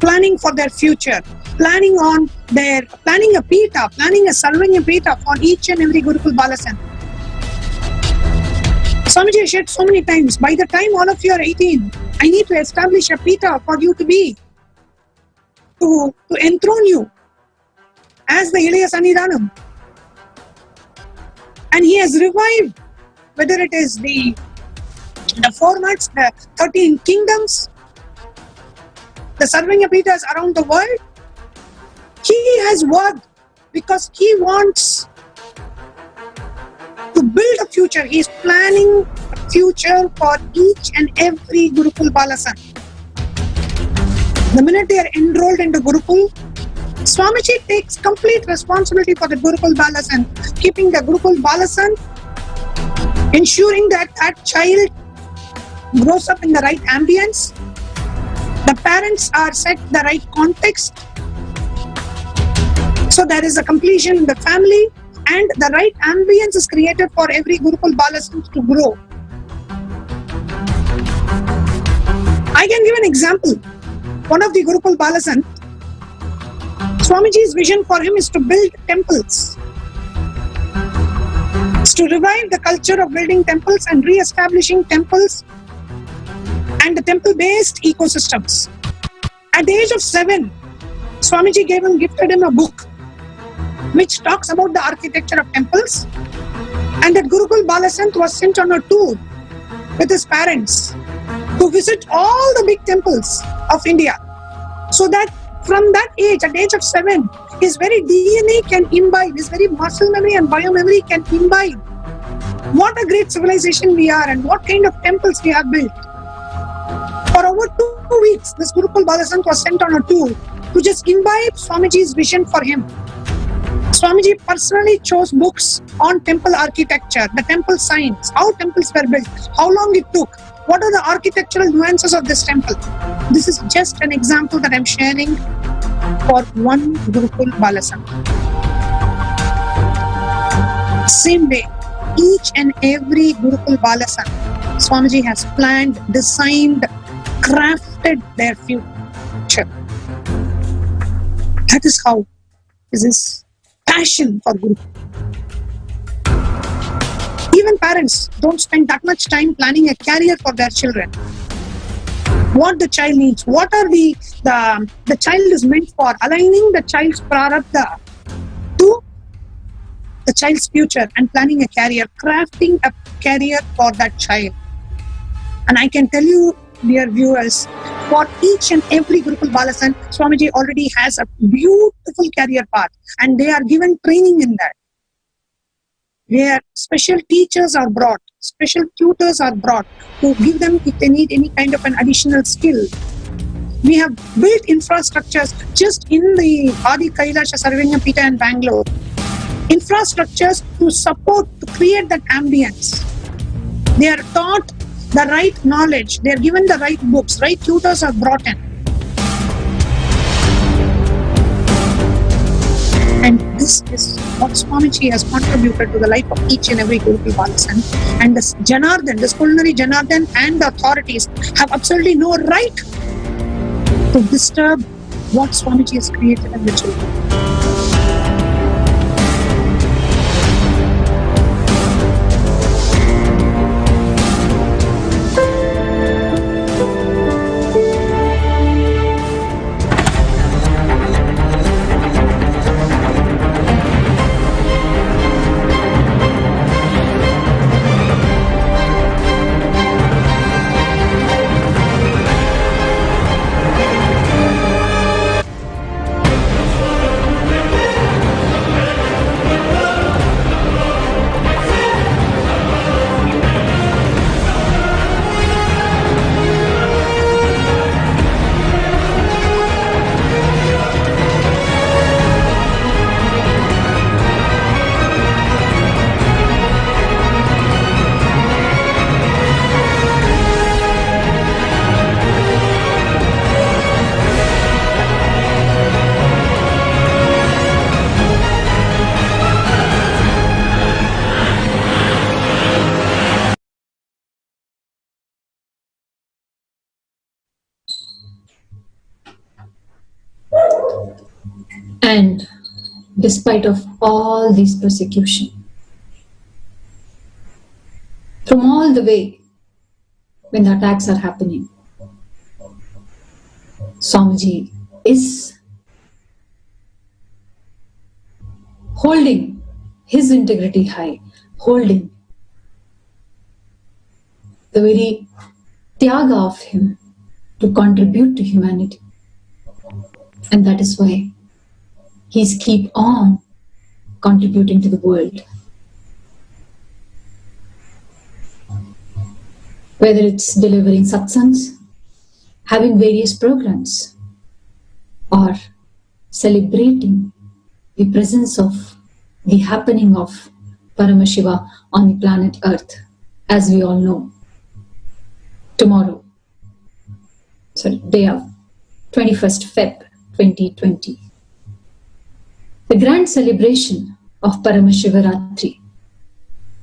planning for their future, planning a Pita, planning a Sarvagyapeetham for each and every Gurukul Balasant. Swamiji has shared so many times, by the time all of you are 18, I need to establish a Pita for you to be, to enthrone you as the Mahasannidhanam. And he has revived, whether it is the formats, the 13 kingdoms, the Sarvagyapeethas around the world. He has worked because he wants to build a future. He is planning a future for each and every Gurukul Balasant. The minute they are enrolled into Gurukul, Swamiji takes complete responsibility for the Gurukul Balasant, keeping the Gurukul Balasant, ensuring that that child grows up in the right ambience, the parents are set the right context, so there is a completion in the family, and the right ambience is created for every Gurukul Balasant to grow. I can give an example. One of the Gurukul Balasant, Swamiji's vision for him is to build temples. It's to revive the culture of building temples and re-establishing temples and the temple-based ecosystems. At the age of 7, Swamiji gifted him a book which talks about the architecture of temples, and that Gurukul Balasant was sent on a tour with his parents to visit all the big temples of India, so that from that age, at the age of 7, his very DNA can imbibe, his very muscle memory and biomemory can imbibe what a great civilization we are and what kind of temples we have built. For over 2 weeks, this Gurukul Balasant was sent on a tour to just imbibe Swamiji's vision for him. Swamiji personally chose books on temple architecture, the temple science, how temples were built, how long it took, what are the architectural nuances of this temple. This is just an example that I'm sharing for one Gurukul Balasana. Same way, each and every Gurukul Balasana, Swamiji has planned, designed, crafted their future. That is how is his passion for Guru. Even parents don't spend that much time planning a career for their children. What the child needs, what are the child is meant for, aligning the child's prarabdha to the child's future and planning a career, crafting a career for that child. And I can tell you, dear viewers, for each and every Gurukul Balasana, Swamiji already has a beautiful career path and they are given training in that. Where special teachers are brought, special tutors are brought to give them if they need any kind of an additional skill. We have built infrastructures just in the Adi Kailasa Sarvagyapeetham in Bengaluru. Infrastructures to support, to create that ambience. They are taught the right knowledge, they are given the right books, right tutors are brought in. And this is what Swamiji has contributed to the life of each and every Gurukul Balasana. And this Janardhan, this culinary Janardhan and the authorities have absolutely no right to disturb what Swamiji has created in the children. And despite of all these persecution, from all the way when the attacks are happening, Swamiji is holding his integrity high, holding the very tyaga of him to contribute to humanity. And that is why he's keep on contributing to the world. Whether it's delivering satsangs, having various programs, or celebrating the presence of the happening of Paramashiva on the planet Earth, as we all know. Tomorrow, day of 21st Feb 2020. The grand celebration of Paramashivaratri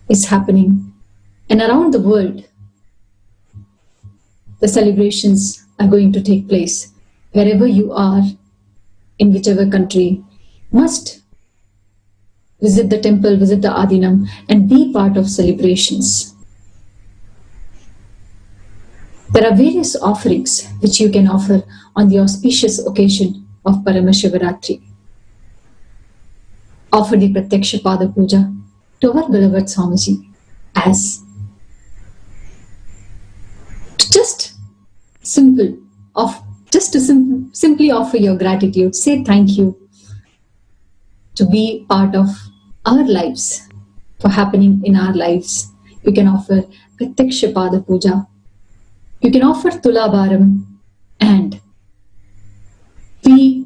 is happening, and around the world, the celebrations are going to take place. Wherever you are, in whichever country, must visit the temple, visit the Adinam, and be part of celebrations. There are various offerings which you can offer on the auspicious occasion of Paramashivaratri. Offer the Pratyaksha Pada Puja to our beloved Swamiji as simply offer your gratitude, say thank you to be part of our lives, for happening in our lives. You can offer Pratyaksha Pada Puja, you can offer Tulabharam, and we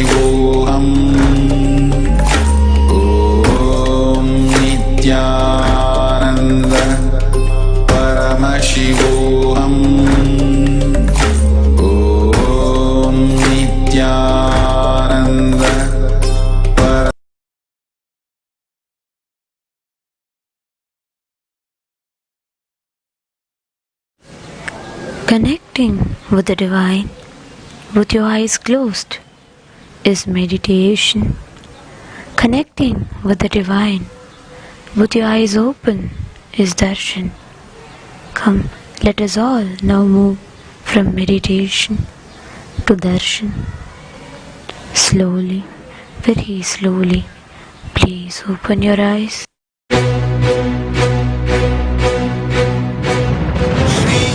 Paramashivoham. Om Nithyananda Paramashivoham. Om Nithyananda. Connecting with the divine with your eyes closed is meditation. Connecting with the divine with your eyes open is darshan. Come, let us all now move from meditation to darshan. Slowly, very slowly, please open your eyes.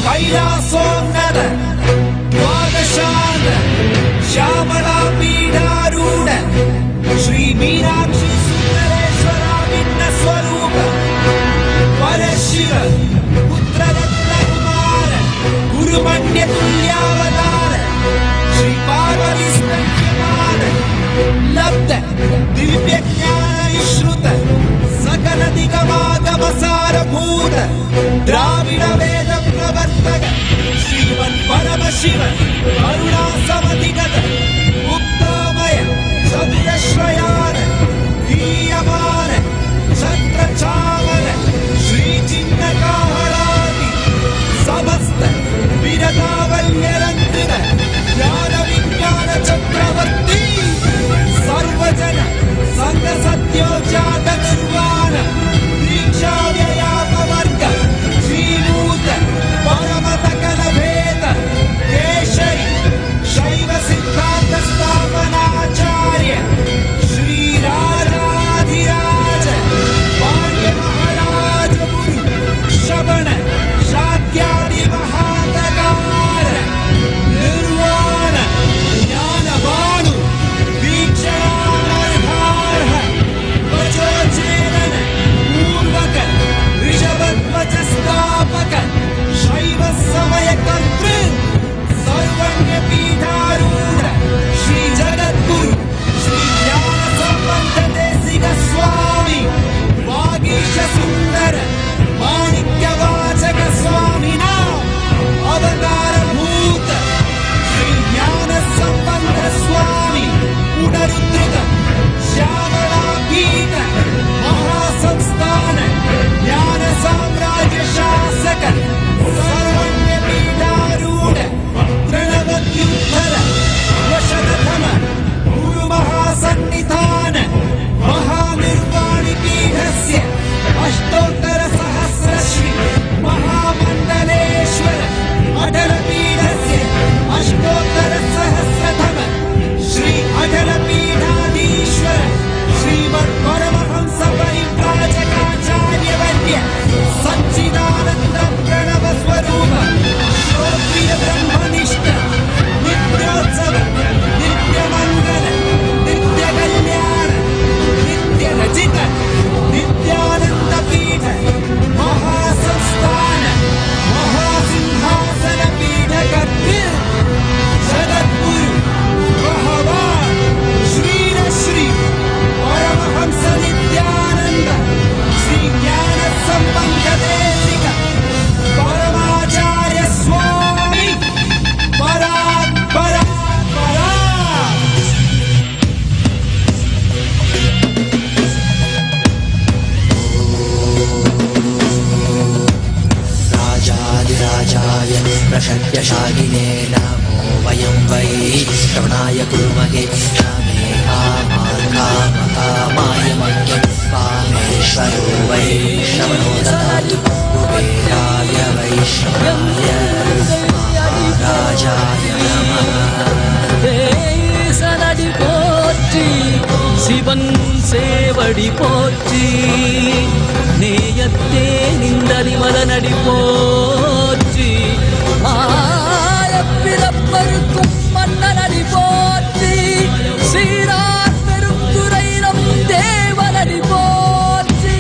Kailasians, Mahasannidhanam, Shyamala Pidharuda, Shri Meenakshi Sundareshwara Vinna Swarupa, Parashiva, Putra Ratna Kumara, Guru Manya Tulyavatara, Shri Parvati Stankyamana, Labda, Divya Jnana Vishruta, Sakala Digamagavasara Bhuta, Dravida Veda Pravartaka, Shriman Paramashiva, Aruna Samadigata, Uttamaya, Satyashrayana, Diyamana, Chandrachavana, Shri Chinnakaharati, Samasta, Vidatavalyarantina, Jnana Vijnana Chakravarti, Sarvajana, Sangha Satyo Jagatguru, Diksha Vyayapavarga, Jivutta, Paramataka Veda, Keshari, Shaiva Siddhanta Sthapanacharya, Shri Radhadhiraja, Pandya Maharaja Guru, Shabana, Shakyadi Mahatagara, Nirvana, Jnana Banu, Dikshanarharha, Vajochelana, Purvaka, Rishabhadvajastapaka, Shaiva Samayakantri, Sarvanya Pidharuda, Shri Jagatguru, Shri Jnana Sambandha Desika Swami, Vagisha Sundara, Manikya Vachaka Swami Now, Avatara Bhuta, Shri Jnana Sambandha Swami, Udarutrika, Shyamala Pita, Mahasanstana, Jnana Samrajya Shasaka, Sarvanya Pidharuda, Trinavathyuttara, Vashadathama, Guru Mahasannidhana, Mahanirvani Pidhasya, Ashtottara Sahasra Shri, Mahamandaleshwara, Adala Pidhasya, Ashtottara Sahasrathama, Shri Adala Pidhadishwara, Srimad Paramahamsa Parivrajakaacharya Vadya, Satchidananda Pranava Swarupa, Shrotriya Brahmanishta, Nityotsava, Nitya Mangala, Nitya Kalyana, Nitya Rajita, Nithyananda Pita, Mahasanstana, Mahasinhasana Pita Kartir, Jagatguru, Bhagavan, Shri Shri, Paramahamsa Nithyananda, Shri Jnana Sambandha Desika, Paramacharya Swami, Parak, Parak, Parak. राजाधिराजाय प्रषड्यशालिने नमो वयं वै श्रवणाय कुर्महे कामे कामाय मह्यं कामेश्वरो वै श्रवणो ददातु कुबेराय वैष्णवाय महाराजाय नमः சனடி போற்றி சிவன் சேவடி போற்றி நேயத்தே நிந்தடி மலனடி போற்றி ஆயப்பிறப்பருக்கும் மன்னனடி போற்றி சீரார் பெருந்துரை நம் தேவனடி போற்றி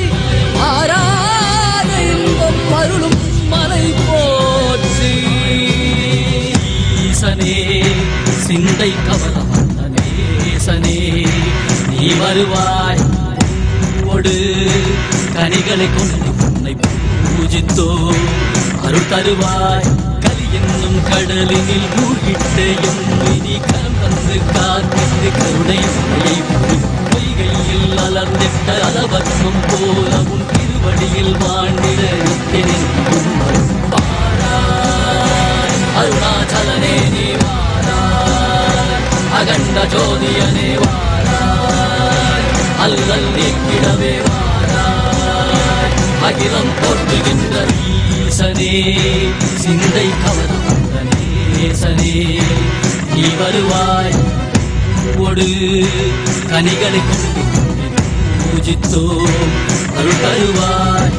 ஆராத இன்பம் அருளும் மலை போற்றி ஈசனே சிந்தை கவல மன்னனே நேசனே நீ வருவாய் ஒடு கனிகளை கொண்டு உன்னை பூஜித்தோ அருள் தருவாய் கலி என்னும் கடலினில் மூழ்கிட்ட எம்மினி கரம் தந்து காத்திட்டு கருணை மழையை பொய்கையில் அலர்ந்திட்ட அளவற்றம் போல உன் திருவடியில் வாழ்ந்திட நித்தனின் அருணாச்சலனே நீ வாராய் அகண்ட ஜோதியனே வாராய் அல்லல் நீக்கிடவே வாராய் அகிலம் போற்றுகின்ற ஈசனே சிந்தை கவர்ந்த நேசனே நீ வருவாய் ஒடு கனிகளை கொண்டு பூஜித்தோ அருள் தருவாய்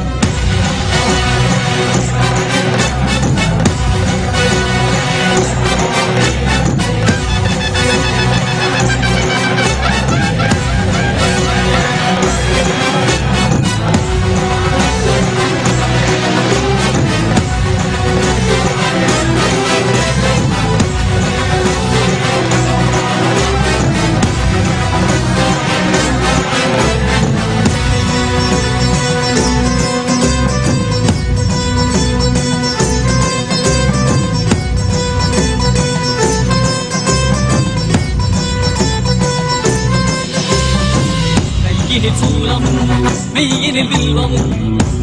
மெய்யினில் வில்வமும்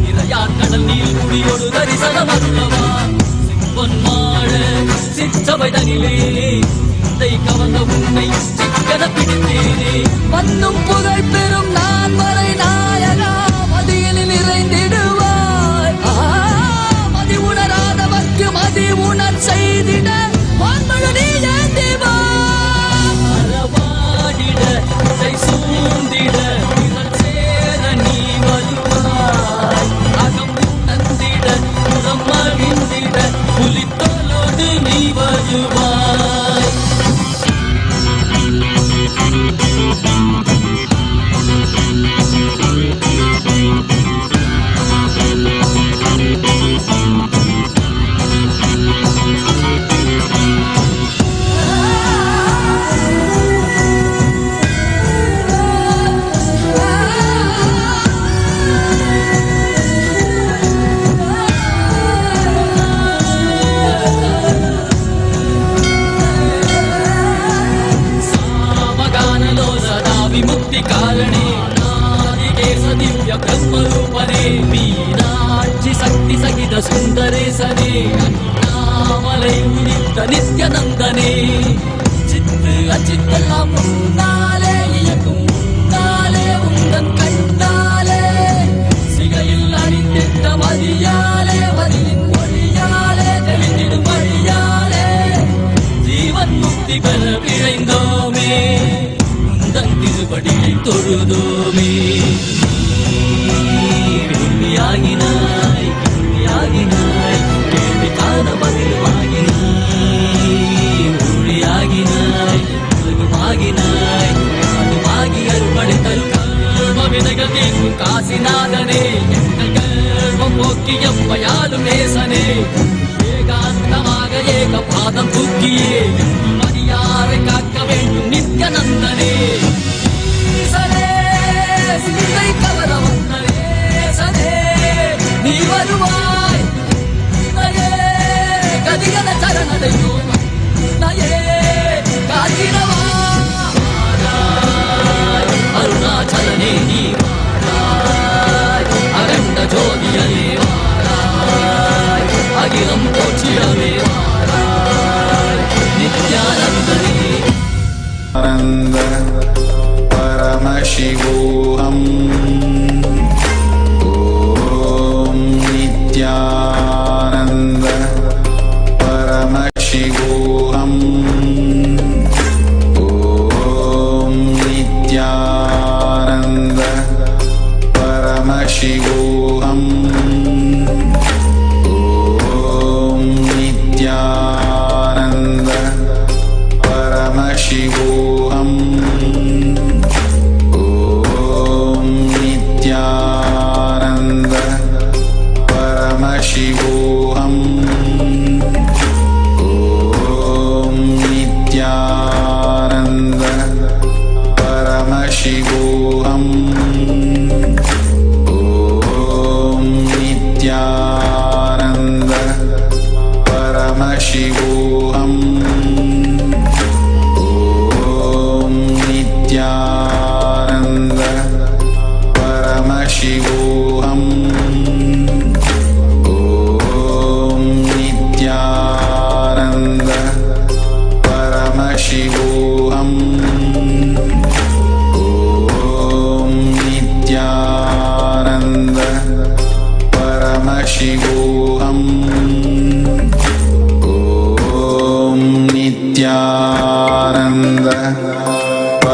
நிறையார் கடல் நீர் குடியோடு தரிசனம் அல்லவா பொன்மாட சிற்றவை தனிலே கவர்ந்த உன்னை சிக்கன பிடித்தேனே மண்ணும் புகழ் பெறும் நான் வரை நாயகா மதியில் நிறைந்திடுவாய் மதி உணராதவர்க்கு மதி உணர் செய்திட வான்மழை ஏந்திவாடிட சூழ்ந்திட புலித்தோலோடு நீ வருவாய் विमुक्ति कारणे नादिकेश दिव्य ब्रह्मरूपने मीनाक्षि शक्ति सहित सुंदरेशने अन्नामलै उदित नित्यानंदने चित्त अचित्त मुन्नाले इयकुम मुन्नाले उन्दन कण्णाले सिगैயில் அணிந்திட்ட மதியாலே மதியின் மொழியாலே தெளிந்திடும் வழியாலே ஜீவன் முக்தி பெற விழைந்தோமே திருவடியை தொழுதோமே விரும்பியாகினாய் கேள்வி காண பதிலுமாகினாய் ஊழியாகினாய் உலகுமாகினாய் அதுமாகி அருள்படை தரு கர்ம வினைகள் தீர்க்கும் காசிநாதனே எங்கள் கர்மம் போக்கி எவ்வையாலும் நேசனே ஏகாந்தமாக ஏக பாதம் தூக்கியே மதியாரை காக்க வேண்டும் நித்யானந்தனே சிந்தை கவர வந்த நேசனே நீ வருவாய் நயே கதிகன சரணடையோ நயே காத்திரவா அருணாச்சலனே நீ வாராய் அகண்ட ஜோதியனே வாராய் அகிலம் போற்றிடவே வாராய் நித்யானந்தனே परमशिवोऽहम् ॐ नित्यानन्द परमशिवोऽहम् ॐ नित्यानन्द परमशिवोऽहम् ॐ नित्यानन्द परमशिवोऽहम्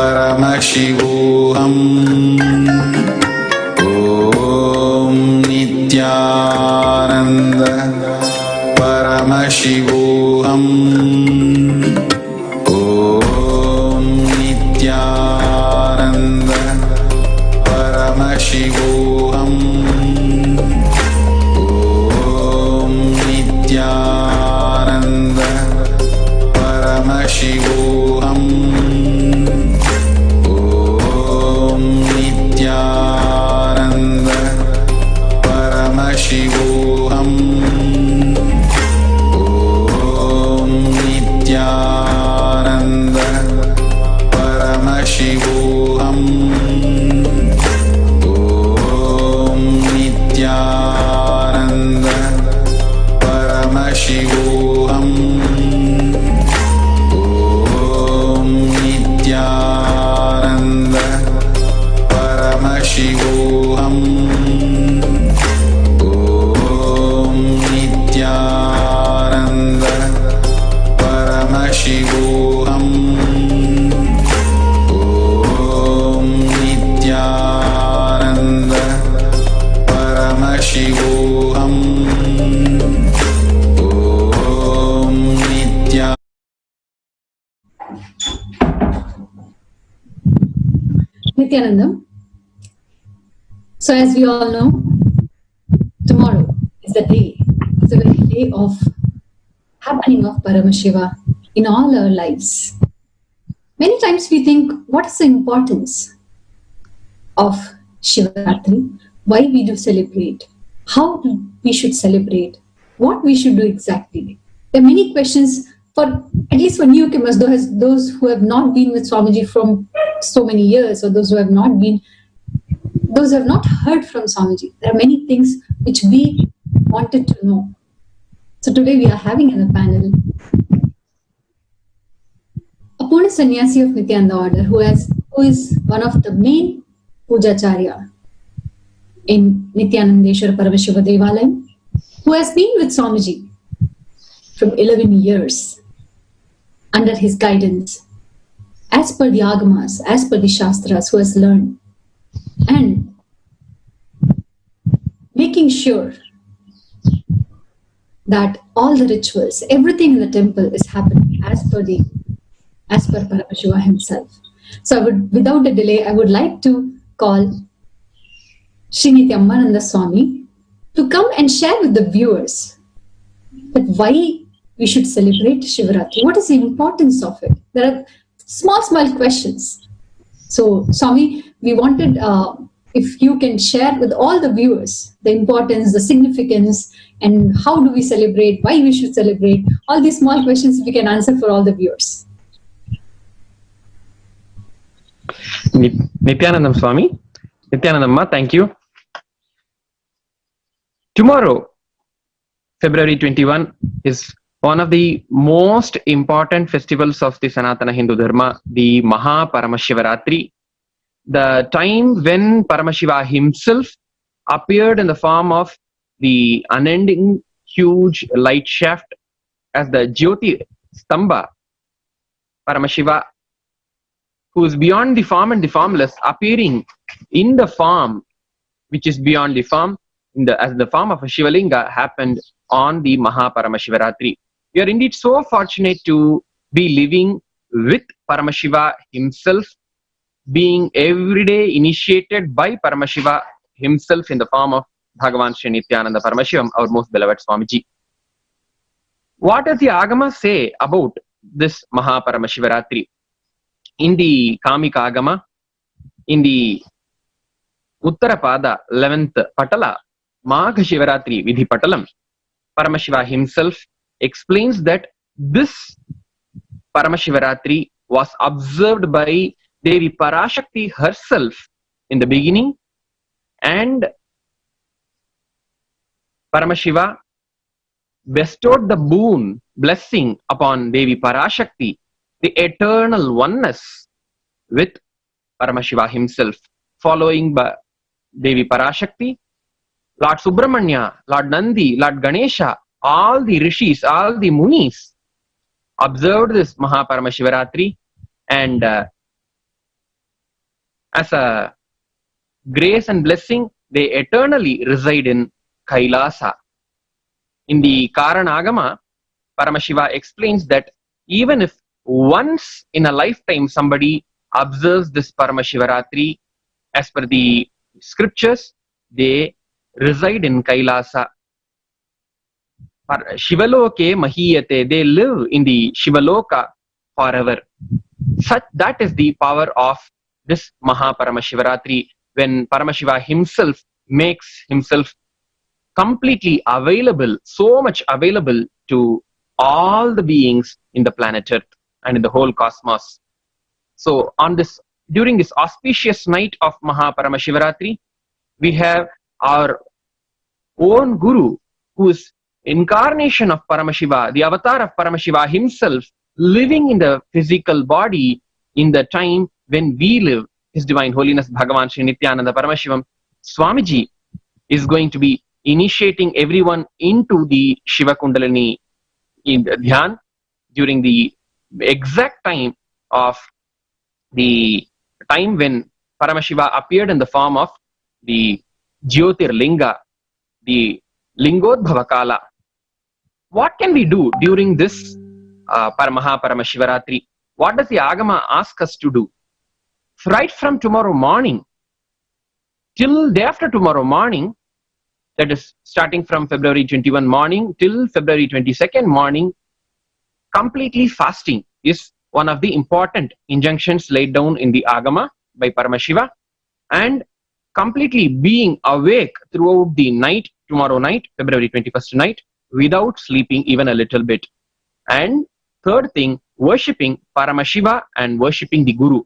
Paramashivoham. Om Nithyananda Paramashivoham. Om Nithyananda Paramashivoham. Om Nithyananda Paramashivoham. Om Nithyananda Paramashivoham. Om Nithyananda Paramashivoham. Om Nithyananda Paramashivoham. Om Nithyananda Paramashivoham. Om Nithyananda Paramashivoham. Om Nithyananda Paramashivoham. Om Nithyananda. Nithyanandam. So as we all know, tomorrow is the day, it's the very day of happening of Paramashiva in all our lives. Many times we think, what is the importance of Shivaratri? Why we do celebrate? How we should celebrate? What we should do exactly? There are many questions for, at least for newcomers, those who have not been with Swamiji from so many years, or those who have not heard from Swamiji. There are many things which we wanted to know. So today we are having in the panel a Purna Sannyasi of Nithyananda order who is one of the main Pujacharya in Nithyanandeshwara Paramashiva Devalayam, who has been with Swamiji from 11 years under his guidance, as per the Agamas, as per the Shastras, who has learned, and making sure that all the rituals, everything in the temple is happening as per Paramashiva himself. So without a delay, I would like to call Sri Nithyananda Swami to come and share with the viewers that why we should celebrate Shivaratri. What is the importance of it? There are small questions. So Swami, we wanted, if you can share with all the viewers the importance, the significance, and how do we celebrate, why we should celebrate, all these small questions we can answer for all the viewers. Nithyanandam Swami. Nithyanandamma, thank you. Tomorrow, February 21, is one of the most important festivals of the Sanatana Hindu Dharma, the Paramashivaratri, the time when Paramashiva himself appeared in the form of the unending huge light shaft as the Jyoti Stamba. Paramashiva, who is beyond the form and the formless, appearing in the form which is beyond the form, as the form of a Shivalinga, happened on the Paramashivaratri. We are indeed so fortunate to be living with Paramashiva himself, being every day initiated by Paramashiva himself in the form of Bhagavan Sri Nithyananda Paramashivam, our most beloved Swamiji. What does the Agama say about this Paramashivaratri? In the Kamika Agama, in the Uttarapada 11th Patala, Magha Shivaratri Vidhi Patalam, Paramashiva himself explains that this Paramashivaratri was observed by Devi Parashakti herself in the beginning, and Paramashiva bestowed the boon, blessing upon Devi Parashakti, the eternal oneness with Paramashiva himself, following by Devi Parashakti, Lord Subramanya, Lord Nandi, Lord Ganesha, all the rishis, all the munis observed this Paramashivaratri, and as a grace and blessing, they eternally reside in Kailasa. In the Karanagama, Paramashiva explains that even if once in a lifetime somebody observes this Paramashivaratri, as per the scriptures, they reside in Kailasa. Shivaloke mahiyate, they live in the Shivaloka forever. That is the power of this Mahaparamashivaratri, when Paramashiva himself makes himself completely available, so much available to all the beings in the planet Earth and in the whole cosmos. So during this auspicious night of Mahaparamashivaratri, we have our own Guru, who is incarnation of Paramashiva, the avatar of Paramashiva himself, living in the physical body in the time when we live. His Divine Holiness Bhagavan Sri Nithyananda Paramashivam Swamiji is going to be initiating everyone into the Shiva Kundalini in the Dhyan during the exact time of the time when Paramashiva appeared in the form of the Jyotirlinga, the Lingodbhava Kala. What can we do during this Mahaparamashivaratri? What does the Agama ask us to do? Right from tomorrow morning till day after tomorrow morning, that is starting from February 21 morning till February 22nd morning, completely fasting is one of the important injunctions laid down in the Agama by Paramashiva, and completely being awake throughout the night, tomorrow night, February 21st night, without sleeping even a little bit. And third thing, worshipping Paramashiva and worshipping the Guru.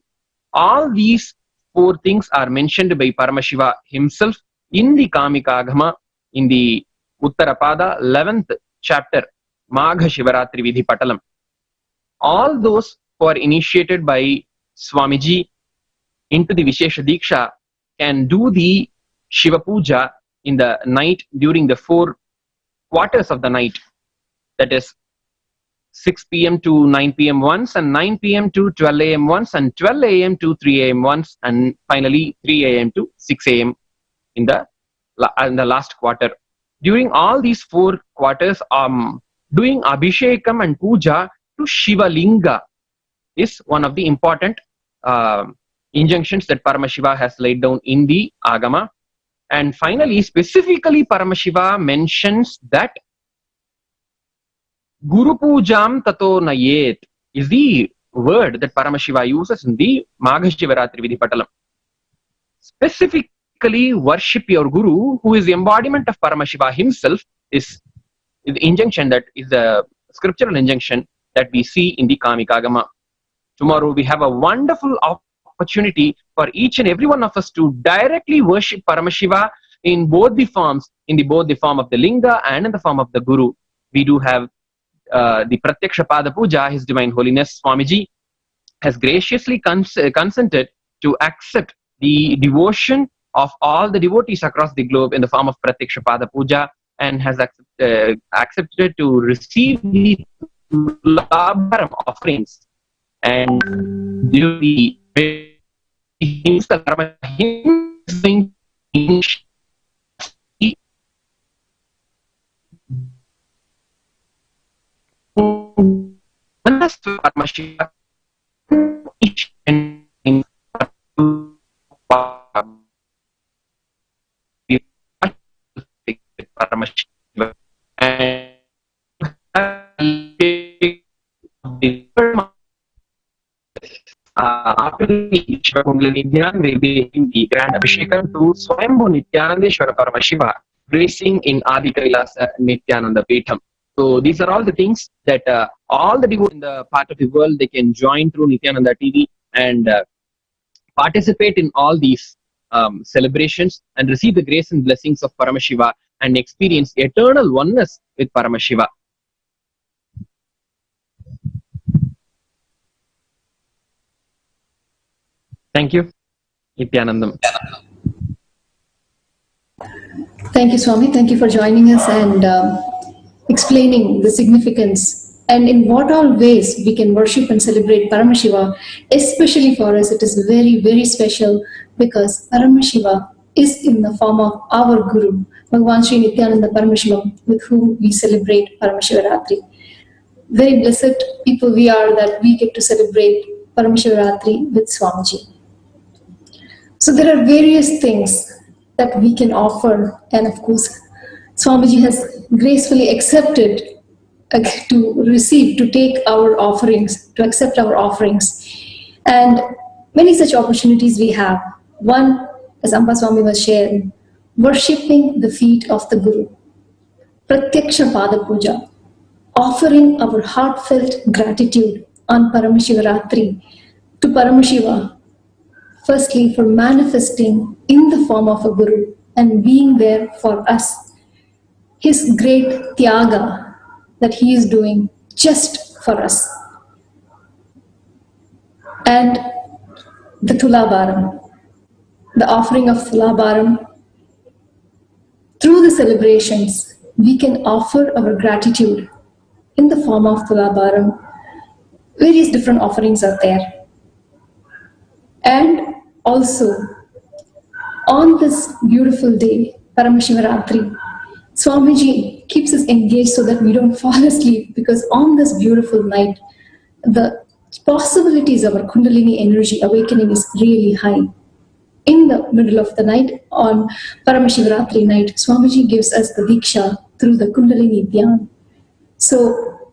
All these four things are mentioned by Paramashiva himself in the Kamika Agama, in the Uttarapada 11th chapter, Magha Shivaratri Vidhi Patalam. All those who are initiated by Swamiji into the Vishesha Diksha can do the Shiva Puja in the night during the 4 quarters of the night. That is 6 p.m. to 9 p.m. once, and 9 p.m. to 12 a.m. once, and 12 a.m. to 3 a.m. once, and finally 3 a.m. to 6 a.m. in the last quarter. During all these 4 quarters, doing Abhishekam and Puja to Shiva Linga is one of the important injunctions that Paramashiva has laid down in the Agama. And finally, specifically, Paramashiva mentions that Guru Pujam Tato Nayet is the word that Paramashiva uses in the Magha Shivaratri Vidhi Patalam. Specifically, worship your Guru, who is the embodiment of Paramashiva himself, is the injunction that is the scriptural injunction that we see in the Kamika Agama. Tomorrow we have a wonderful opportunity for each and every one of us to directly worship Paramashiva in both the forms, both the form of the Linga and in the form of the Guru. We do have the Pratyaksha Pada Puja. His Divine Holiness Swamiji has graciously consented to accept the devotion of all the devotees across the globe in the form of Pratyaksha Pada Puja, and has accepted to receive the Labharam offerings. And due to himself, Paramashiva each and Paramashiva and after the Shiva Kundalini Dhyan, we'll be in the Grand Abhishekam to Swayambhu Nithyanandeshwara Paramashiva, racing in Adi Kailasa Nithyananda Peetham. So these are all the things that all the devotees in the part of the world, they can join through Nithyananda TV and participate in all these celebrations and receive the grace and blessings of Paramashiva and experience eternal oneness with Paramashiva. Thank you. Nithyanandam. Thank you, Swami. Thank you for joining us and explaining the significance and in what all ways we can worship and celebrate Paramashiva. Especially for us, it is very, very special because Paramashiva is in the form of our Guru, Bhagavan Sri Nithyananda Paramashivam, with whom we celebrate Paramashivaratri. Very blessed people we are that we get to celebrate Paramashivaratri with Swamiji. So there are various things that we can offer, and of course, Swamiji has gracefully accepted to receive, to take our offerings, to accept our offerings. And many such opportunities we have. One, as Amba Swami was sharing, worshipping the feet of the Guru. Pratyaksha Pada Puja, offering our heartfelt gratitude on Paramashivaratri to Paramashiva, firstly for manifesting in the form of a Guru and being there for us. His great tyaga that he is doing just for us. And the Thulabharam, the offering of Thulabharam. Through the celebrations, we can offer our gratitude in the form of Thulabharam. Various different offerings are there. And also, on this beautiful day, Paramashivaratri, Swamiji keeps us engaged so that we don't fall asleep, because on this beautiful night, the possibilities of our Kundalini energy awakening is really high. In the middle of the night, on Paramashivaratri night, Swamiji gives us the Diksha through the Kundalini Dhyan. So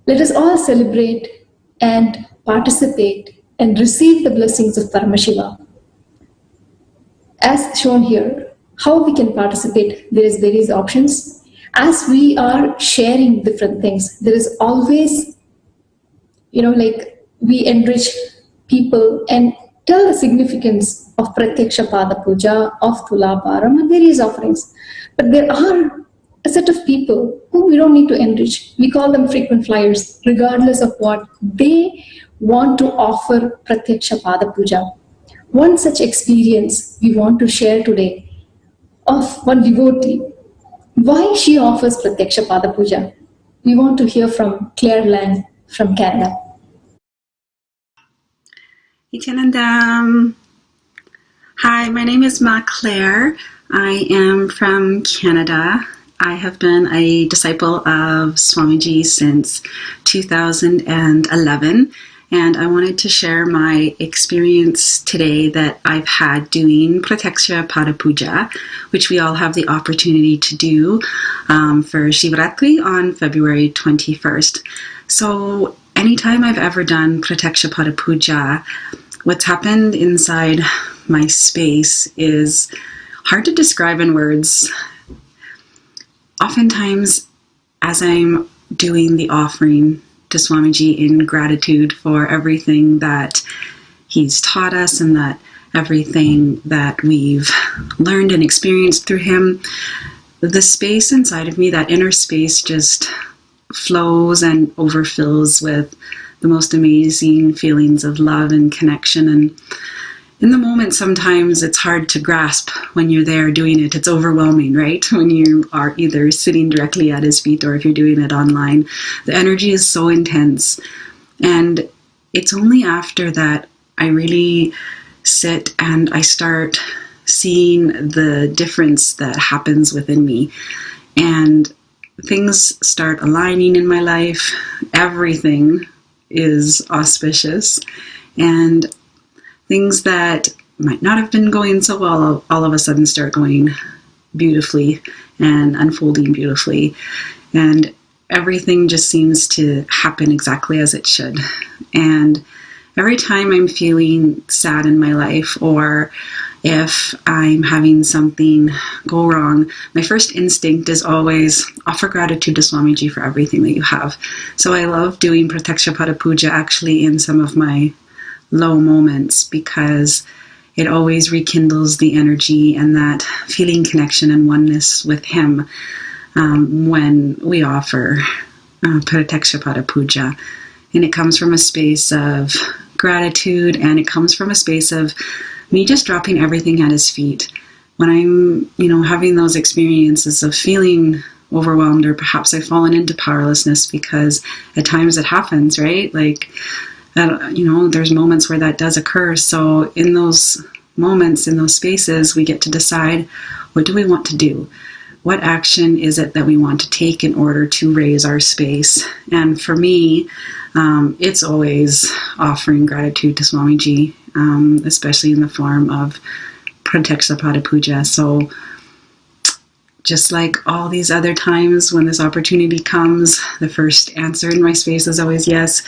let us all celebrate and participate and receive the blessings of Paramashiva. As shown here, how we can participate, there is various options. As we are sharing different things, there is always, like we enrich people and tell the significance of Pratyaksha Pada Puja, of Thulabharam, and various offerings. But there are a set of people who we don't need to enrich. We call them frequent flyers, regardless of what they want to offer Pratyaksha Pada Puja. One such experience we want to share today of one devotee. Why she offers Pratyaksha Pada Puja? We want to hear from Claire Lang from Canada. Nithyananda. Hi, my name is Ma Claire. I am from Canada. I have been a disciple of Swamiji since 2011, and I wanted to share my experience today that I've had doing Pratyaksha Pada Puja, which we all have the opportunity to do for Shivaratri on February 21st. So anytime I've ever done Pratyaksha Pada Puja, what's happened inside my space is hard to describe in words. Oftentimes, as I'm doing the offering to Swamiji in gratitude for everything that he's taught us and that everything that we've learned and experienced through him, the space inside of me, that inner space, just flows and overfills with the most amazing feelings of love and connection. And in the moment, sometimes it's hard to grasp when you're there doing it. It's overwhelming, right? When you are either sitting directly at his feet or if you're doing it online. The energy is so intense. And it's only after that I really sit and I start seeing the difference that happens within me. And things start aligning in my life. Everything is auspicious. And things that might not have been going so well, all of a sudden start going beautifully and unfolding beautifully. And everything just seems to happen exactly as it should. And every time I'm feeling sad in my life, or if I'm having something go wrong, my first instinct is always offer gratitude to Swamiji for everything that you have. So I love doing Pratyaksha Pada Puja actually in some of my low moments, because it always rekindles the energy and that feeling connection and oneness with him when we offer Pratyaksha Pada Puja. And it comes from a space of gratitude, and it comes from a space of me just dropping everything at his feet. When I'm, having those experiences of feeling overwhelmed, or perhaps I've fallen into powerlessness, because at times it happens, right? Like, there's moments where that does occur. So in those moments, in those spaces, we get to decide, what do we want to do? What action is it that we want to take in order to raise our space? And for me, it's always offering gratitude to Swamiji, especially in the form of Pratyaksha Pada Puja. So just like all these other times when this opportunity comes, the first answer in my space is always yes.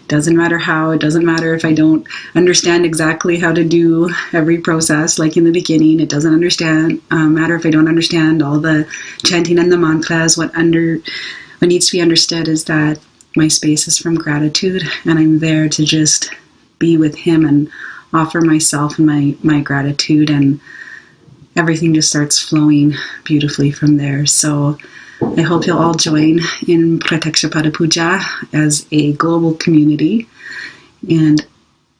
Doesn't matter how, it doesn't matter if I don't understand exactly how to do every process, like in the beginning. It doesn't matter if I don't understand all the chanting and the mantras. What needs to be understood is that my space is from gratitude, and I'm there to just be with him and offer myself and my gratitude, and everything just starts flowing beautifully from there. So I hope you'll all join in Pratyaksha Pada Puja as a global community, and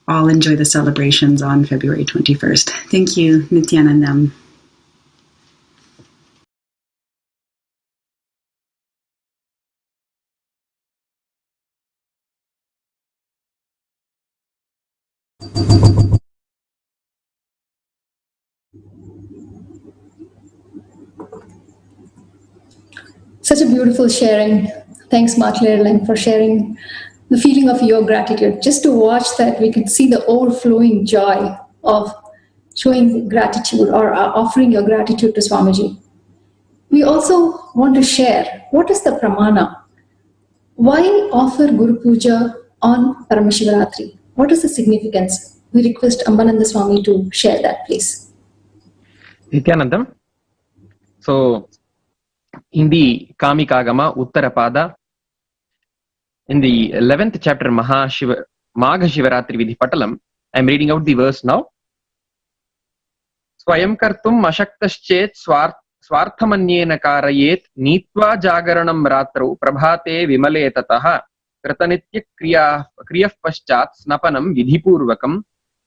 all enjoy the celebrations on February 21st. Thank you, Nithyanandam. Such a beautiful sharing. Thanks, Mark Lerlang, for sharing the feeling of your gratitude. Just to watch that, we could see the overflowing joy of showing gratitude or offering your gratitude to Swamiji. We also want to share, what is the pramana? Why offer Guru Puja on Paramashivaratri? What is the significance? We request Ambananda Swami to share that, please. Nithyanandam. So, in the Kamikagama Uttarapada, in the 11th chapter Magha Shivaratri Vidhi Patalam, I am reading out the verse now. Swayam kartum ashaktaschet swarthamanyena karayet nitva jagaranam ratrau prabhate vimale tataha kratanitya kriyah paschat snapanam vidhipurvakam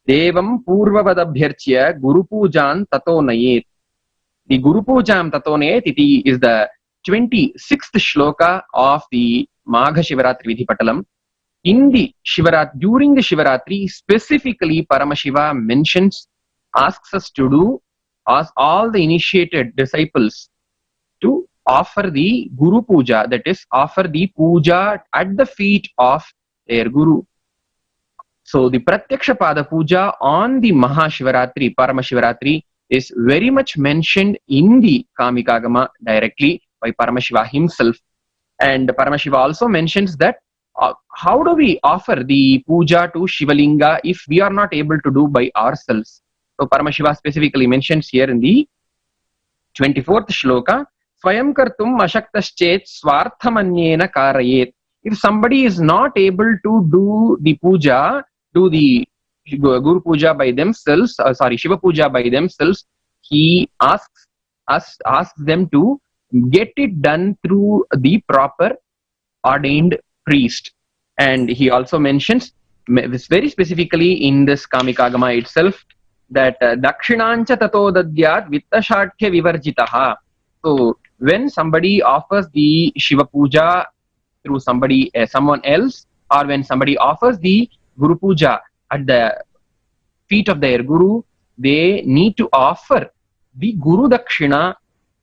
devam purvavadabhyarchya guru pujan tato nayet. The Guru Pujam Tatonayet is the 26th shloka of the Magha Shivaratri Vidhi Patalam. During the Shivaratri, specifically Paramashiva asks us to do, as all the initiated disciples, to offer the Guru Puja, that is, offer the puja at the feet of their Guru. So the Pratyaksha Pada Puja on the Mahashivaratri, Paramashivaratri, is very much mentioned in the Kamikagama directly by Paramashiva himself. And Paramashiva also mentions that how do we offer the puja to Shivalinga if we are not able to do by ourselves? So Paramashiva specifically mentions here in the 24th shloka, Swayam kartum ashaktaschet swarthamanyena karayet. If somebody is not able to do the puja, do the Guru Puja by themselves, Shiva Puja by themselves, he asks them to get it done through the proper ordained priest. And he also mentions this very specifically in this Kamikagama itself, that Dakshinancha tato dadyat vittashatkya vivarjitaha. So when somebody offers the Shiva Puja through someone else, or when somebody offers the Guru Puja at the feet of their Guru, they need to offer the Guru Dakshina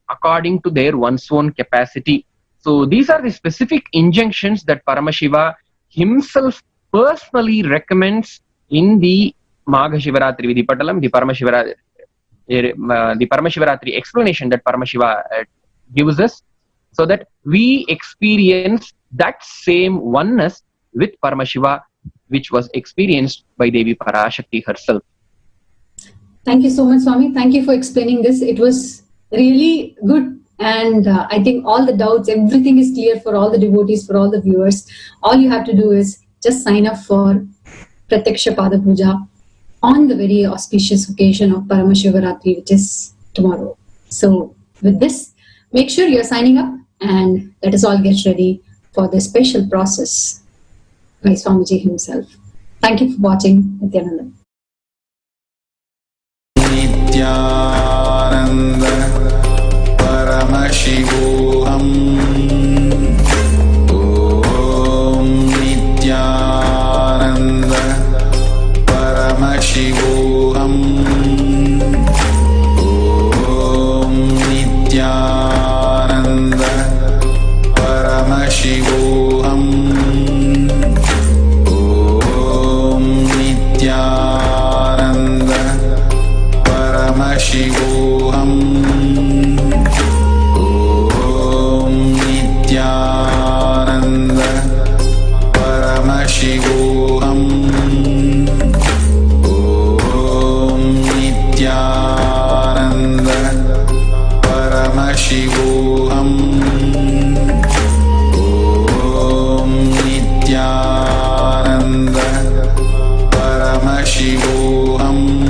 according to their one's own capacity. So these are the specific injunctions that Paramashiva himself personally recommends in the Magha Shivaratri Vidhi Patalam, the Paramashivaratri explanation that Paramashiva gives us, so that we experience that same oneness with Paramashiva, which was experienced by Devi Parashakti herself. Thank you so much, Swami. Thank you for explaining this. It was really good, and I think all the doubts, everything is clear for all the devotees, for all the viewers. All you have to do is just sign up for Pratyaksha Pada Puja on the very auspicious occasion of Paramashivaratri, which is tomorrow. So with this, make sure you're signing up, and let us all get ready for the special process by Swamiji himself. Thank you for watching. Nithyananda. Nithyananda Paramashivoham Paramashivoham. Om Nithyananda Paramashivoham. Om Nithyananda Paramashivoham. Om Nithyananda Paramashivoham.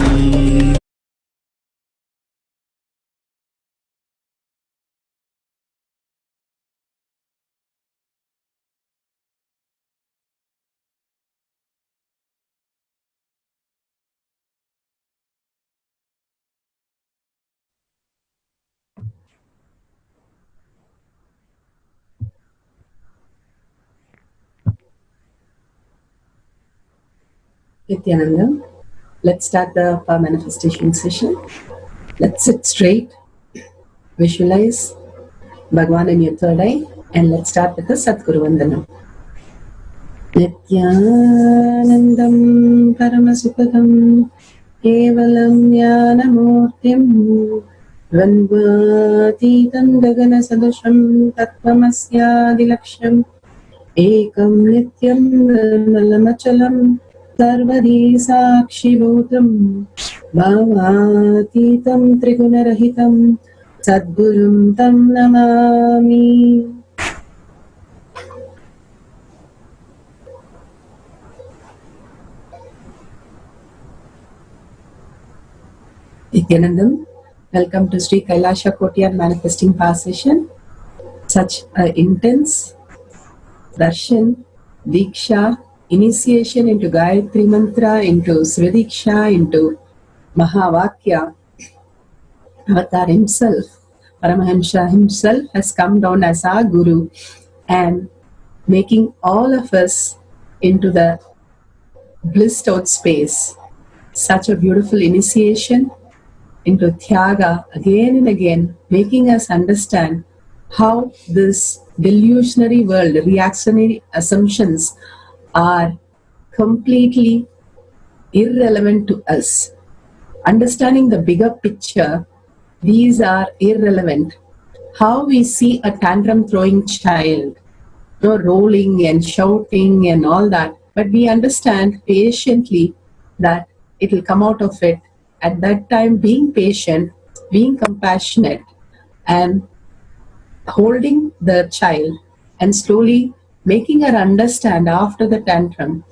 Nithyananda, let's start the power manifestation session. Let's sit straight, visualize Bhagwan in your third eye, and let's start with the Satguru Vandanam. Nithyanandam Paramashivam Kevalam Jnanamurtim Dvandvatitam Gagana Sadasham Tattvamasya Ekam Nityam Nirmalamachalam Sarvadi Sakshibhutam Bhavatitam Trigunarahitam Sadgurum Tam Namami. Nithyanandam, welcome to Sri Kailasa Kotiyar Manifesting Power Session. Such an intense darshan, diksha, initiation into Gayatri Mantra, into Sridiksha, into Mahavakya. Avatar himself, Paramahamsa himself has come down as our Guru and making all of us into the blissed out space. Such a beautiful initiation into Tyaga again and again, making us understand how this delusionary world, reactionary assumptions are completely irrelevant to us. Understanding the bigger picture, these are irrelevant. How we see a tantrum throwing child, rolling and shouting and all that, but we understand patiently that it will come out of it. At that time, being patient, being compassionate, and holding the child and slowly making her understand after the tantrum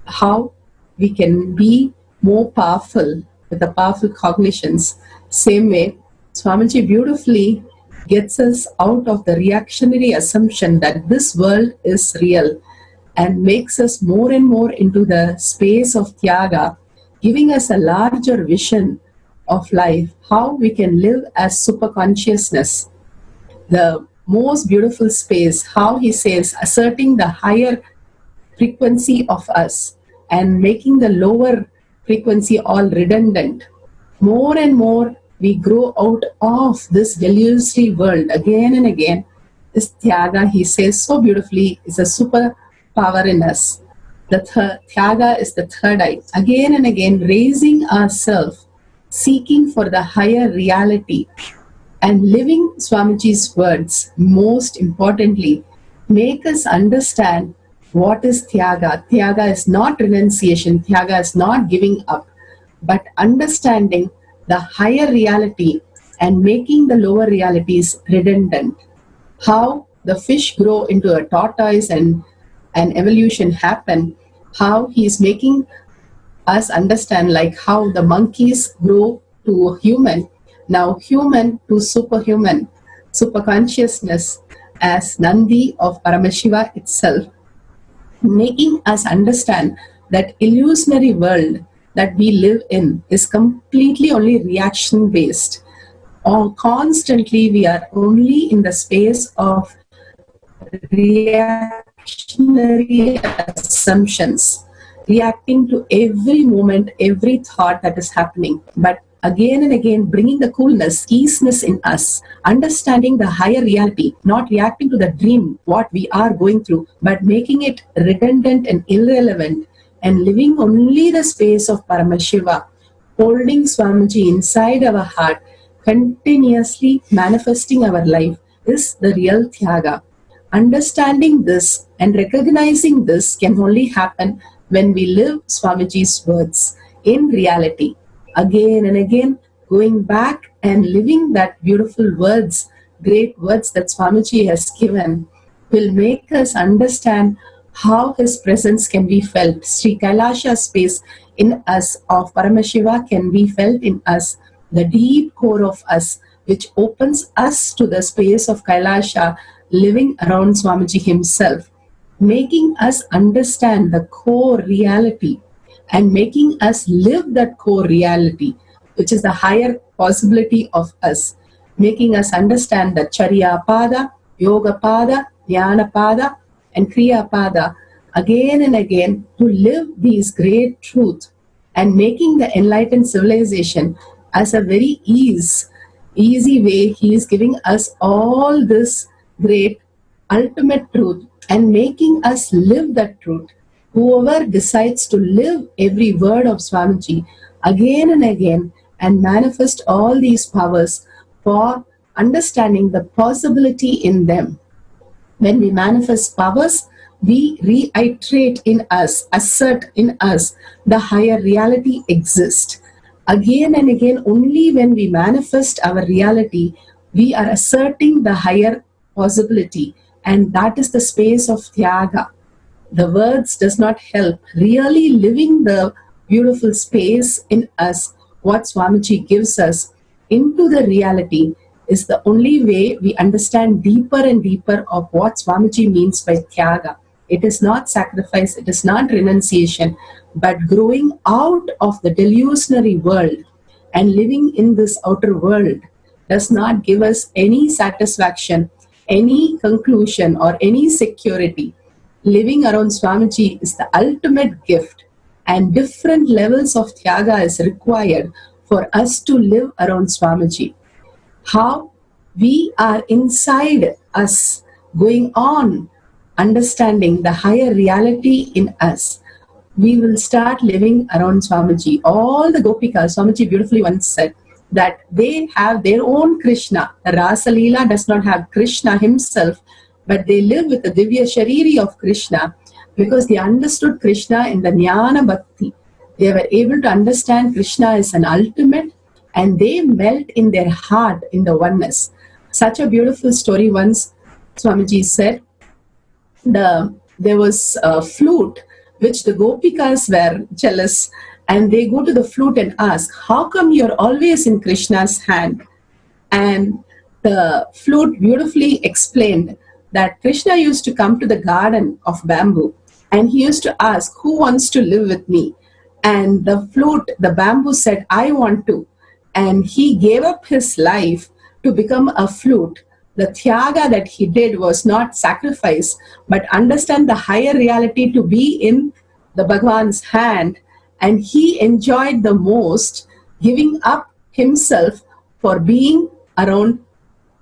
how we can be more powerful with the powerful cognitions. Same way, Swamiji beautifully gets us out of the reactionary assumption that this world is real and makes us more and more into the space of Tyaga, giving us a larger vision of life, how we can live as super consciousness. The most beautiful space, how he says, asserting the higher frequency of us and making the lower frequency all redundant. More and more we grow out of this delusory world again and again. This Tyaga, he says so beautifully, is a super power in us. The Tyaga is the third eye. Again and again, raising ourselves, seeking for the higher reality and living Swamiji's words, most importantly, make us understand what is Tyaga. Tyaga is not renunciation. Tyaga is not giving up, but understanding the higher reality and making the lower realities redundant. How the fish grow into a tortoise and an evolution happen, how he is making us understand like how the monkeys grow to human, now human to superhuman, super consciousness as Nandi of Paramashiva itself, making us understand that illusionary world that we live in is completely only reaction based. Or constantly we are only in the space of reactionary assumptions, reacting to every moment, every thought that is happening. But again and again, bringing the coolness, easiness in us, understanding the higher reality, not reacting to the dream, what we are going through, but making it redundant and irrelevant and living only the space of Paramashiva, holding Swamiji inside our heart, continuously manifesting our life is the real Tyaga. Understanding this and recognizing this can only happen when we live Swamiji's words in reality. Again and again, going back and living that beautiful words, great words that Swamiji has given, will make us understand how his presence can be felt. Sri Kailasa space in us of Paramashiva can be felt in us, the deep core of us, which opens us to the space of Kailasa living around Swamiji himself, making us understand the core reality and making us live that core reality, which is the higher possibility of us, making us understand that Charya Pada, Yoga Pada, Dhyana Pada, and Kriya Pada again and again to live these great truths and making the enlightened civilization as a very easy way. He is giving us all this great ultimate truth and making us live that truth. Whoever decides to live every word of Swamiji again and again and manifest all these powers for understanding the possibility in them. When we manifest powers, we reiterate in us, assert in us, the higher reality exists. Again and again, only when we manifest our reality, we are asserting the higher possibility, and that is the space of Tyaga. The words does not help. Really living the beautiful space in us, what Swamiji gives us into the reality, is the only way we understand deeper and deeper of what Swamiji means by Tyaga. It is not sacrifice, it is not renunciation, but growing out of the delusionary world and living in this outer world does not give us any satisfaction, any conclusion, or any security. Living around Swamiji is the ultimate gift, and different levels of Tyaga is required for us to live around Swamiji. How we are inside us, going on, understanding the higher reality in us, we will start living around Swamiji. All the Gopikas, Swamiji beautifully once said that they have their own Krishna. The Rasa Leela does not have Krishna himself, but they live with the Divya Shariri of Krishna because they understood Krishna in the Jnana Bhakti. They were able to understand Krishna is an ultimate, and they melt in their heart in the oneness. Such a beautiful story once Swamiji said, there was a flute which the Gopikas were jealous, and they go to the flute and ask, how come you're always in Krishna's hand? And the flute beautifully explained that Krishna used to come to the garden of bamboo and he used to ask, who wants to live with me? And the flute, the bamboo said, I want to. And he gave up his life to become a flute. The Tyaga that he did was not sacrifice, but understand the higher reality to be in the Bhagwan's hand. And he enjoyed the most giving up himself for being around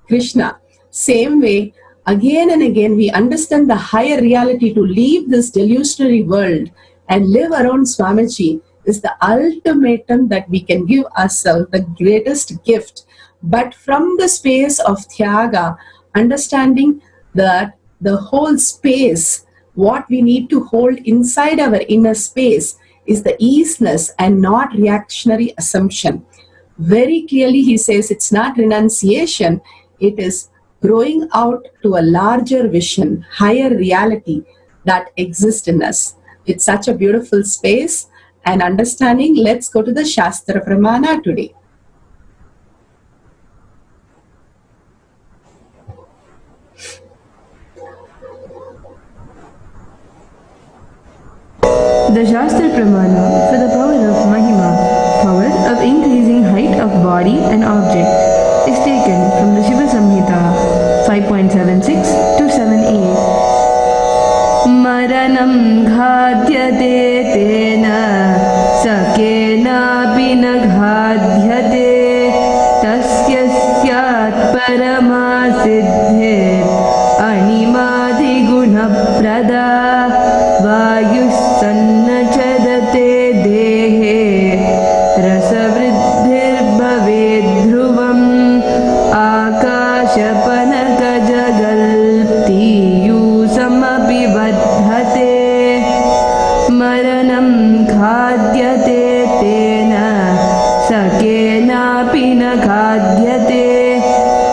Krishna. Same way, again and again, we understand the higher reality to leave this delusionary world and live around Swamiji is the ultimatum that we can give ourselves, the greatest gift. But from the space of Tyaga, understanding that the whole space, what we need to hold inside our inner space is the easiness and not reactionary assumption. Very clearly he says it's not renunciation, it is growing out to a larger vision, higher reality that exists in us. It's such a beautiful space and understanding. Let's go to the Shastra Pramana today. The Shastra Pramana for the power of Mahima, power of increasing height of body and object, is taken from the Shiva Samhita 5.76 to 7a. Maranam ghādyate tena sakenapi na ghādyate tasya syat paramasiddhir animadi guna prada vayus sannachadate dehe rasa केनापि न खाद्यते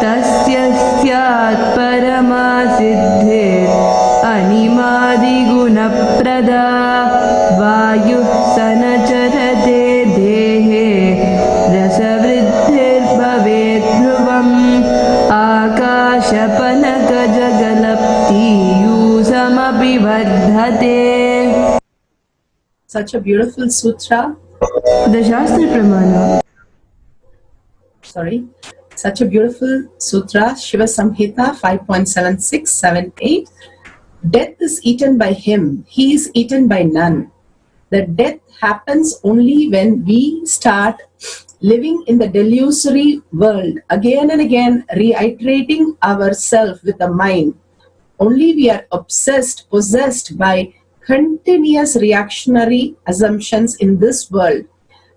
तस्य स्यात् परमा सिद्धिर् अनिमादिगुणप्रदा वायुः स न चरते देहे रसवृद्धिर्भवेत् ध्रुवम् आकाशपनकजगलप्तीयूषमपि वर्धते. Such a beautiful sutra. The Shastra Pramana. Such a beautiful sutra, Shiva Samhita 5.7678. Death is eaten by him, he is eaten by none. The death happens only when we start living in the delusory world, again and again reiterating ourselves with the mind. Only we are obsessed, possessed by continuous reactionary assumptions in this world,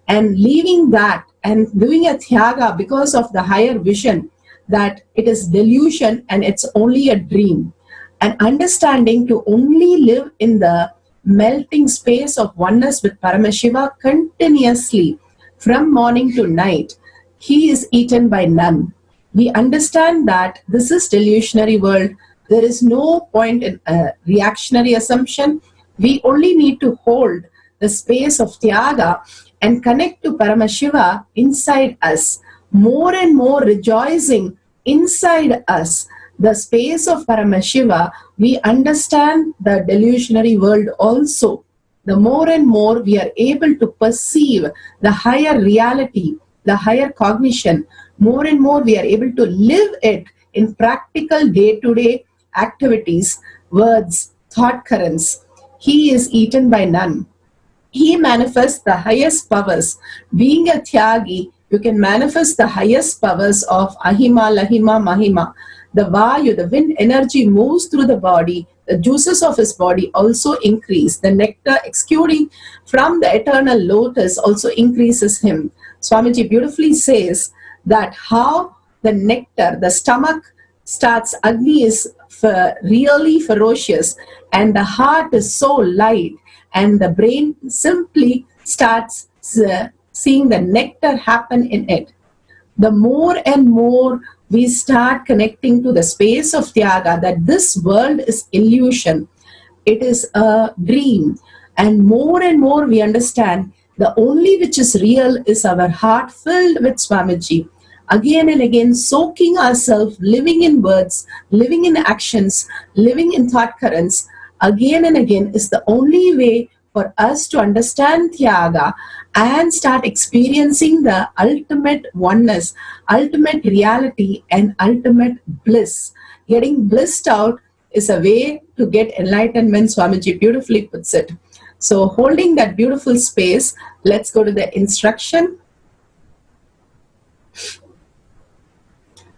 and leaving that and doing a thyaga because of the higher vision that it is delusion and it's only a dream, and understanding to only live in the melting space of oneness with Paramashiva continuously from morning to night. He is eaten by none. We understand that this is delusionary world. There is no point in reactionary assumption. We only need to hold the space of Tyaga and connect to Paramashiva inside us, more and more rejoicing inside us. The space of Paramashiva, we understand the delusionary world also. The more and more we are able to perceive the higher reality, the higher cognition, more and more we are able to live it in practical day-to-day activities, words, thought currents. He is eaten by none. He manifests the highest powers. Being a Thyagi, you can manifest the highest powers of Ahima, Lahima, Mahima. The Vayu, the wind energy moves through the body. The juices of his body also increase. The nectar exuding from the eternal lotus also increases him. Swamiji beautifully says that how the nectar, the stomach starts, Agni is really ferocious, and the heart is so light, and the brain simply starts seeing the nectar happen in it. The more and more we start connecting to the space of Tyaga, that this world is illusion, it is a dream, and more we understand the only which is real is our heart filled with Swamiji. Again and again soaking ourselves, living in words, living in actions, living in thought currents, again and again is the only way for us to understand Tyaga and start experiencing the ultimate oneness, ultimate reality, and ultimate bliss. Getting blissed out is a way to get enlightenment, Swamiji beautifully puts it. So holding that beautiful space, let's go to the instruction.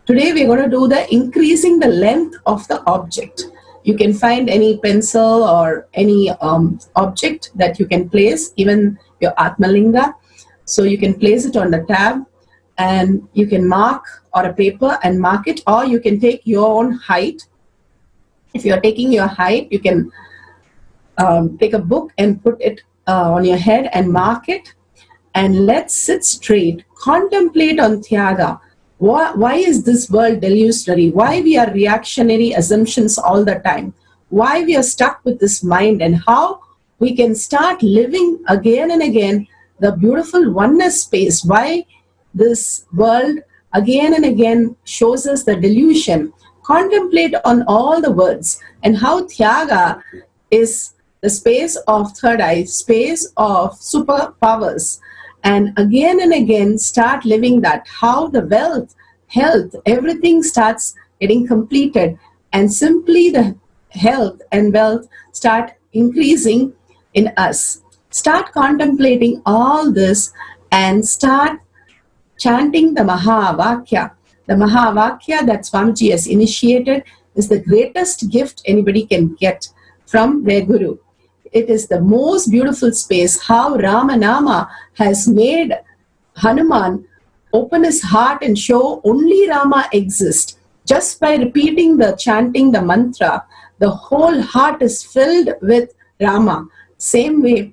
Today we're going to do the increasing the length of the object. You can find any pencil or any object that you can place, even your Atmalinga. So you can place it on the tab and you can mark, or a paper and mark it, or you can take your own height. If you're taking your height, you can take a book and put it on your head and mark it. And let's sit straight, contemplate on Tyaga. Why is this world delusionary? Why we are reactionary assumptions all the time? Why we are stuck with this mind, and how we can start living again and again the beautiful oneness space? Why this world again and again shows us the delusion? Contemplate on all the words, and how Tyaga is the space of third eye, space of superpowers. And again start living that, how the wealth, health, everything starts getting completed, and simply the health and wealth start increasing in us. Start contemplating all this and start chanting the Mahavakya. The Mahavakya that Swamiji has initiated is the greatest gift anybody can get from their Guru. It is the most beautiful space, how Ramanama has made Hanuman open his heart and show only Rama exists. Just by repeating the chanting the mantra, the whole heart is filled with Rama. Same way,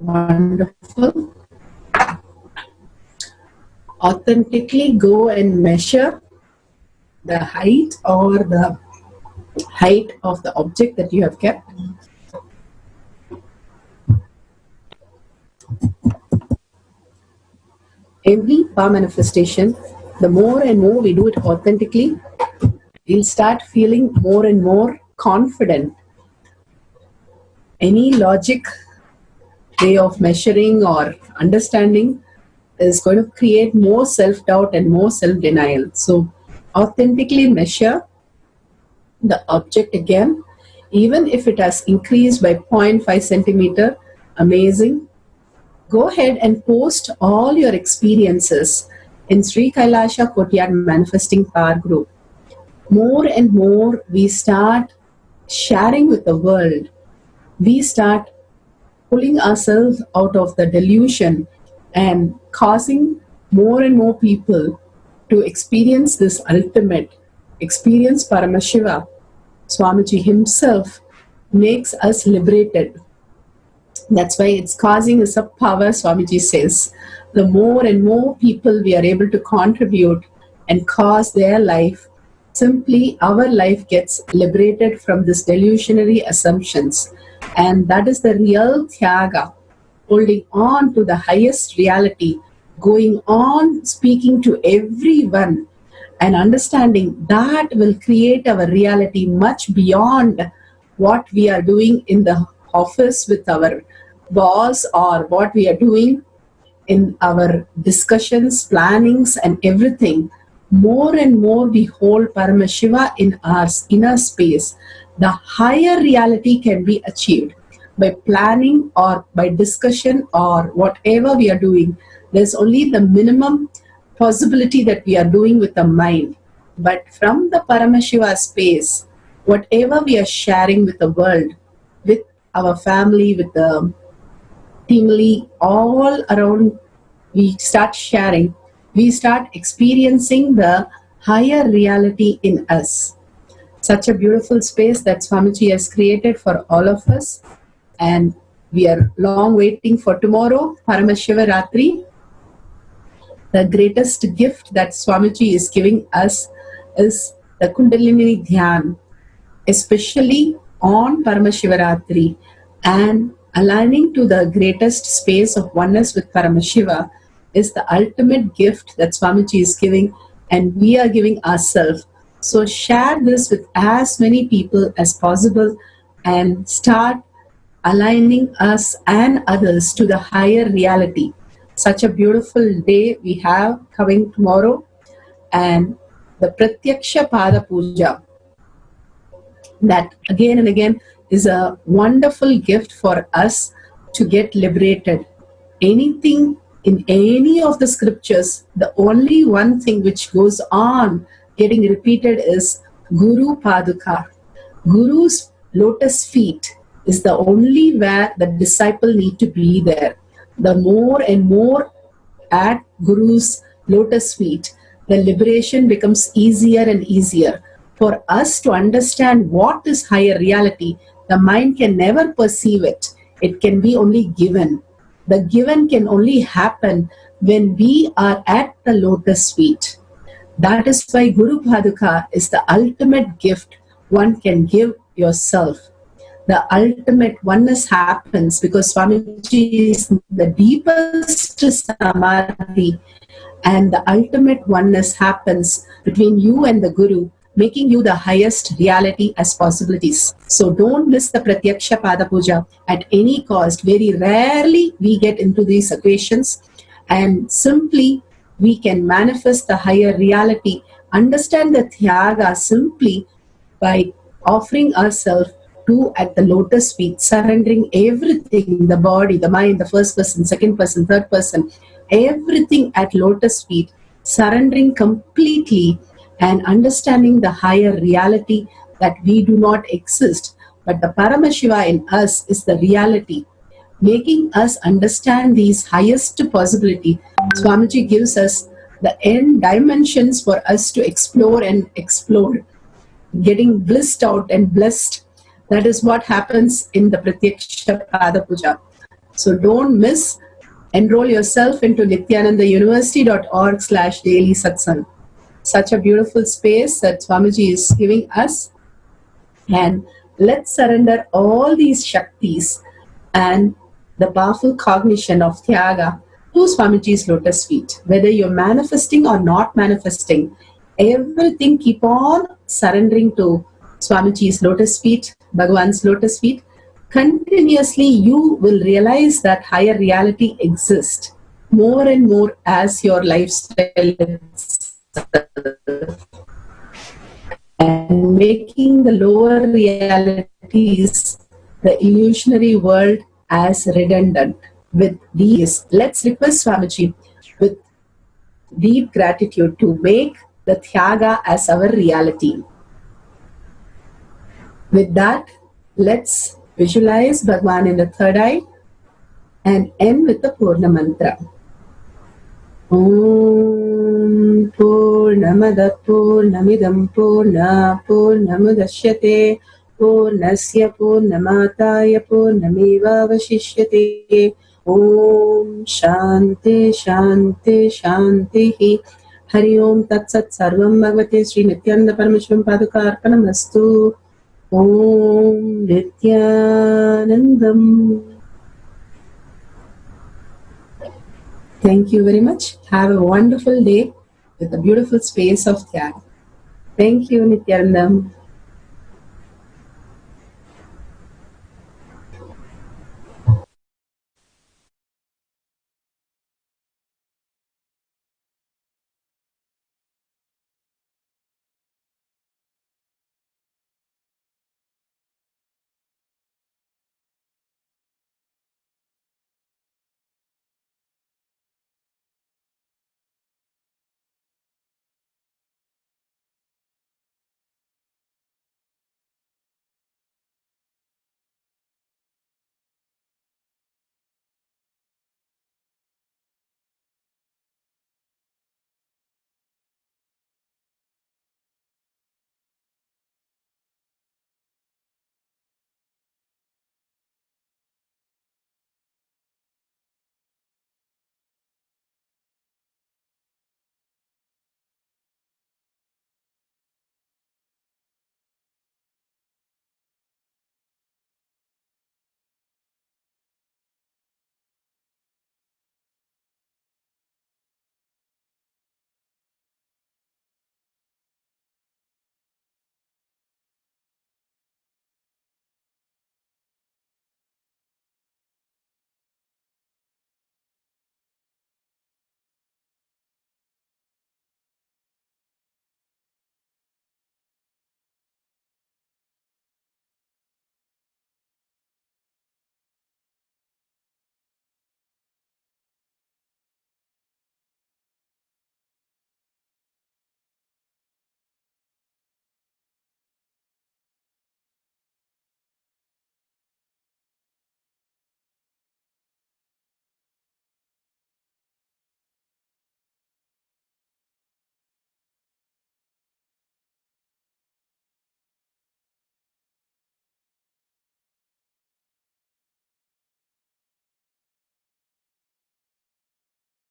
Wonderful. Authentically go and measure the height or the height of the object that you have kept. Every power manifestation, the more and more we do it authentically, we'll start feeling more and more confident. Any logic way of measuring or understanding is going to create more self-doubt and more self-denial. So authentically measure the object again, even if it has increased by 0.5 centimeter, amazing. Go ahead and post all your experiences in Sri Kailasa Courtyard Manifesting Power Group. More and more we start sharing with the world. We start pulling ourselves out of the delusion and causing more and more people to experience this ultimate, experience Paramashiva. Swamiji himself makes us liberated. That's why it's causing us a power, Swamiji says. The more and more people we are able to contribute and cause their life, simply our life gets liberated from this delusionary assumptions. And that is the real Tyaga, holding on to the highest reality, going on speaking to everyone and understanding that will create our reality much beyond what we are doing in the office with our boss or what we are doing in our discussions, plannings and everything. More and more we hold Paramashiva in our inner space. The higher reality can be achieved by planning or by discussion or whatever we are doing. There's only the minimum possibility that we are doing with the mind. But from the Paramashiva space, whatever we are sharing with the world, with our family, with the family, all around, we start sharing, we start experiencing the higher reality in us. Such a beautiful space that Swamiji has created for all of us. And we are long waiting for tomorrow, Paramashiva Ratri. The greatest gift that Swamiji is giving us is the Kundalini Dhyan, especially on Paramashiva Ratri, and aligning to the greatest space of oneness with Paramashiva is the ultimate gift that Swamiji is giving, and we are giving ourselves. So share this with as many people as possible and start aligning us and others to the higher reality. Such a beautiful day we have coming tomorrow, and the Pratyaksha Pada Puja, that again and again is a wonderful gift for us to get liberated. Anything in any of the scriptures, the only one thing which goes on getting repeated is Guru Paduka. Guru's lotus feet is the only where the disciple need to be there. The more and more at Guru's lotus feet, the liberation becomes easier and easier. For us to understand what is higher reality, the mind can never perceive it. It can be only given. The given can only happen when we are at the lotus feet. That is why Guru Paduka is the ultimate gift one can give yourself. The ultimate oneness happens because Swamiji is the deepest samadhi, and the ultimate oneness happens between you and the Guru, making you the highest reality as possibilities. So don't miss the Pratyaksha Pada Puja at any cost. Very rarely we get into these equations, and simply we can manifest the higher reality, understand the Tyaga simply by offering ourselves to at the lotus feet, surrendering everything, the body, the mind, the first person, second person, third person, everything at lotus feet, surrendering completely and understanding the higher reality that we do not exist, but the Paramashiva in us is the reality, making us understand these highest possibility. Swamiji gives us the end dimensions for us to explore and explode, getting blissed out and blessed That is what happens in the Pratyaksha Pada Puja. So don't miss. Enroll yourself into nithyanandauniversity.org/daily satsang. Such a beautiful space that Swamiji is giving us. And let's surrender all these Shaktis and the powerful cognition of Tyaga to Swamiji's lotus feet. Whether you're manifesting or not manifesting, everything keep on surrendering to Swamiji's lotus feet, Bhagavan's lotus feet. Continuously you will realize that higher reality exists more and more as your lifestyle and making the lower realities, the illusionary world, as redundant. With these, let's request Swamiji with deep gratitude to make the Tyaga as our reality. With that, let's visualize Bhagavan in the third eye and end with the Purna mantra. Om Purnamada Purnamidam Purna Purnamudashyate Purnasya Purnamataya Purnameva Vashishyate. Om Shanti Shanti Shanti. Hari Om Tat Sat Sarvam Bhagavate Sri Nithyananda Paramashivam Paduka Arpanamastu. Om Nithyanandam. Thank you very much. Have a wonderful day with a beautiful space of Tyaga. Thank you, Nithyanandam.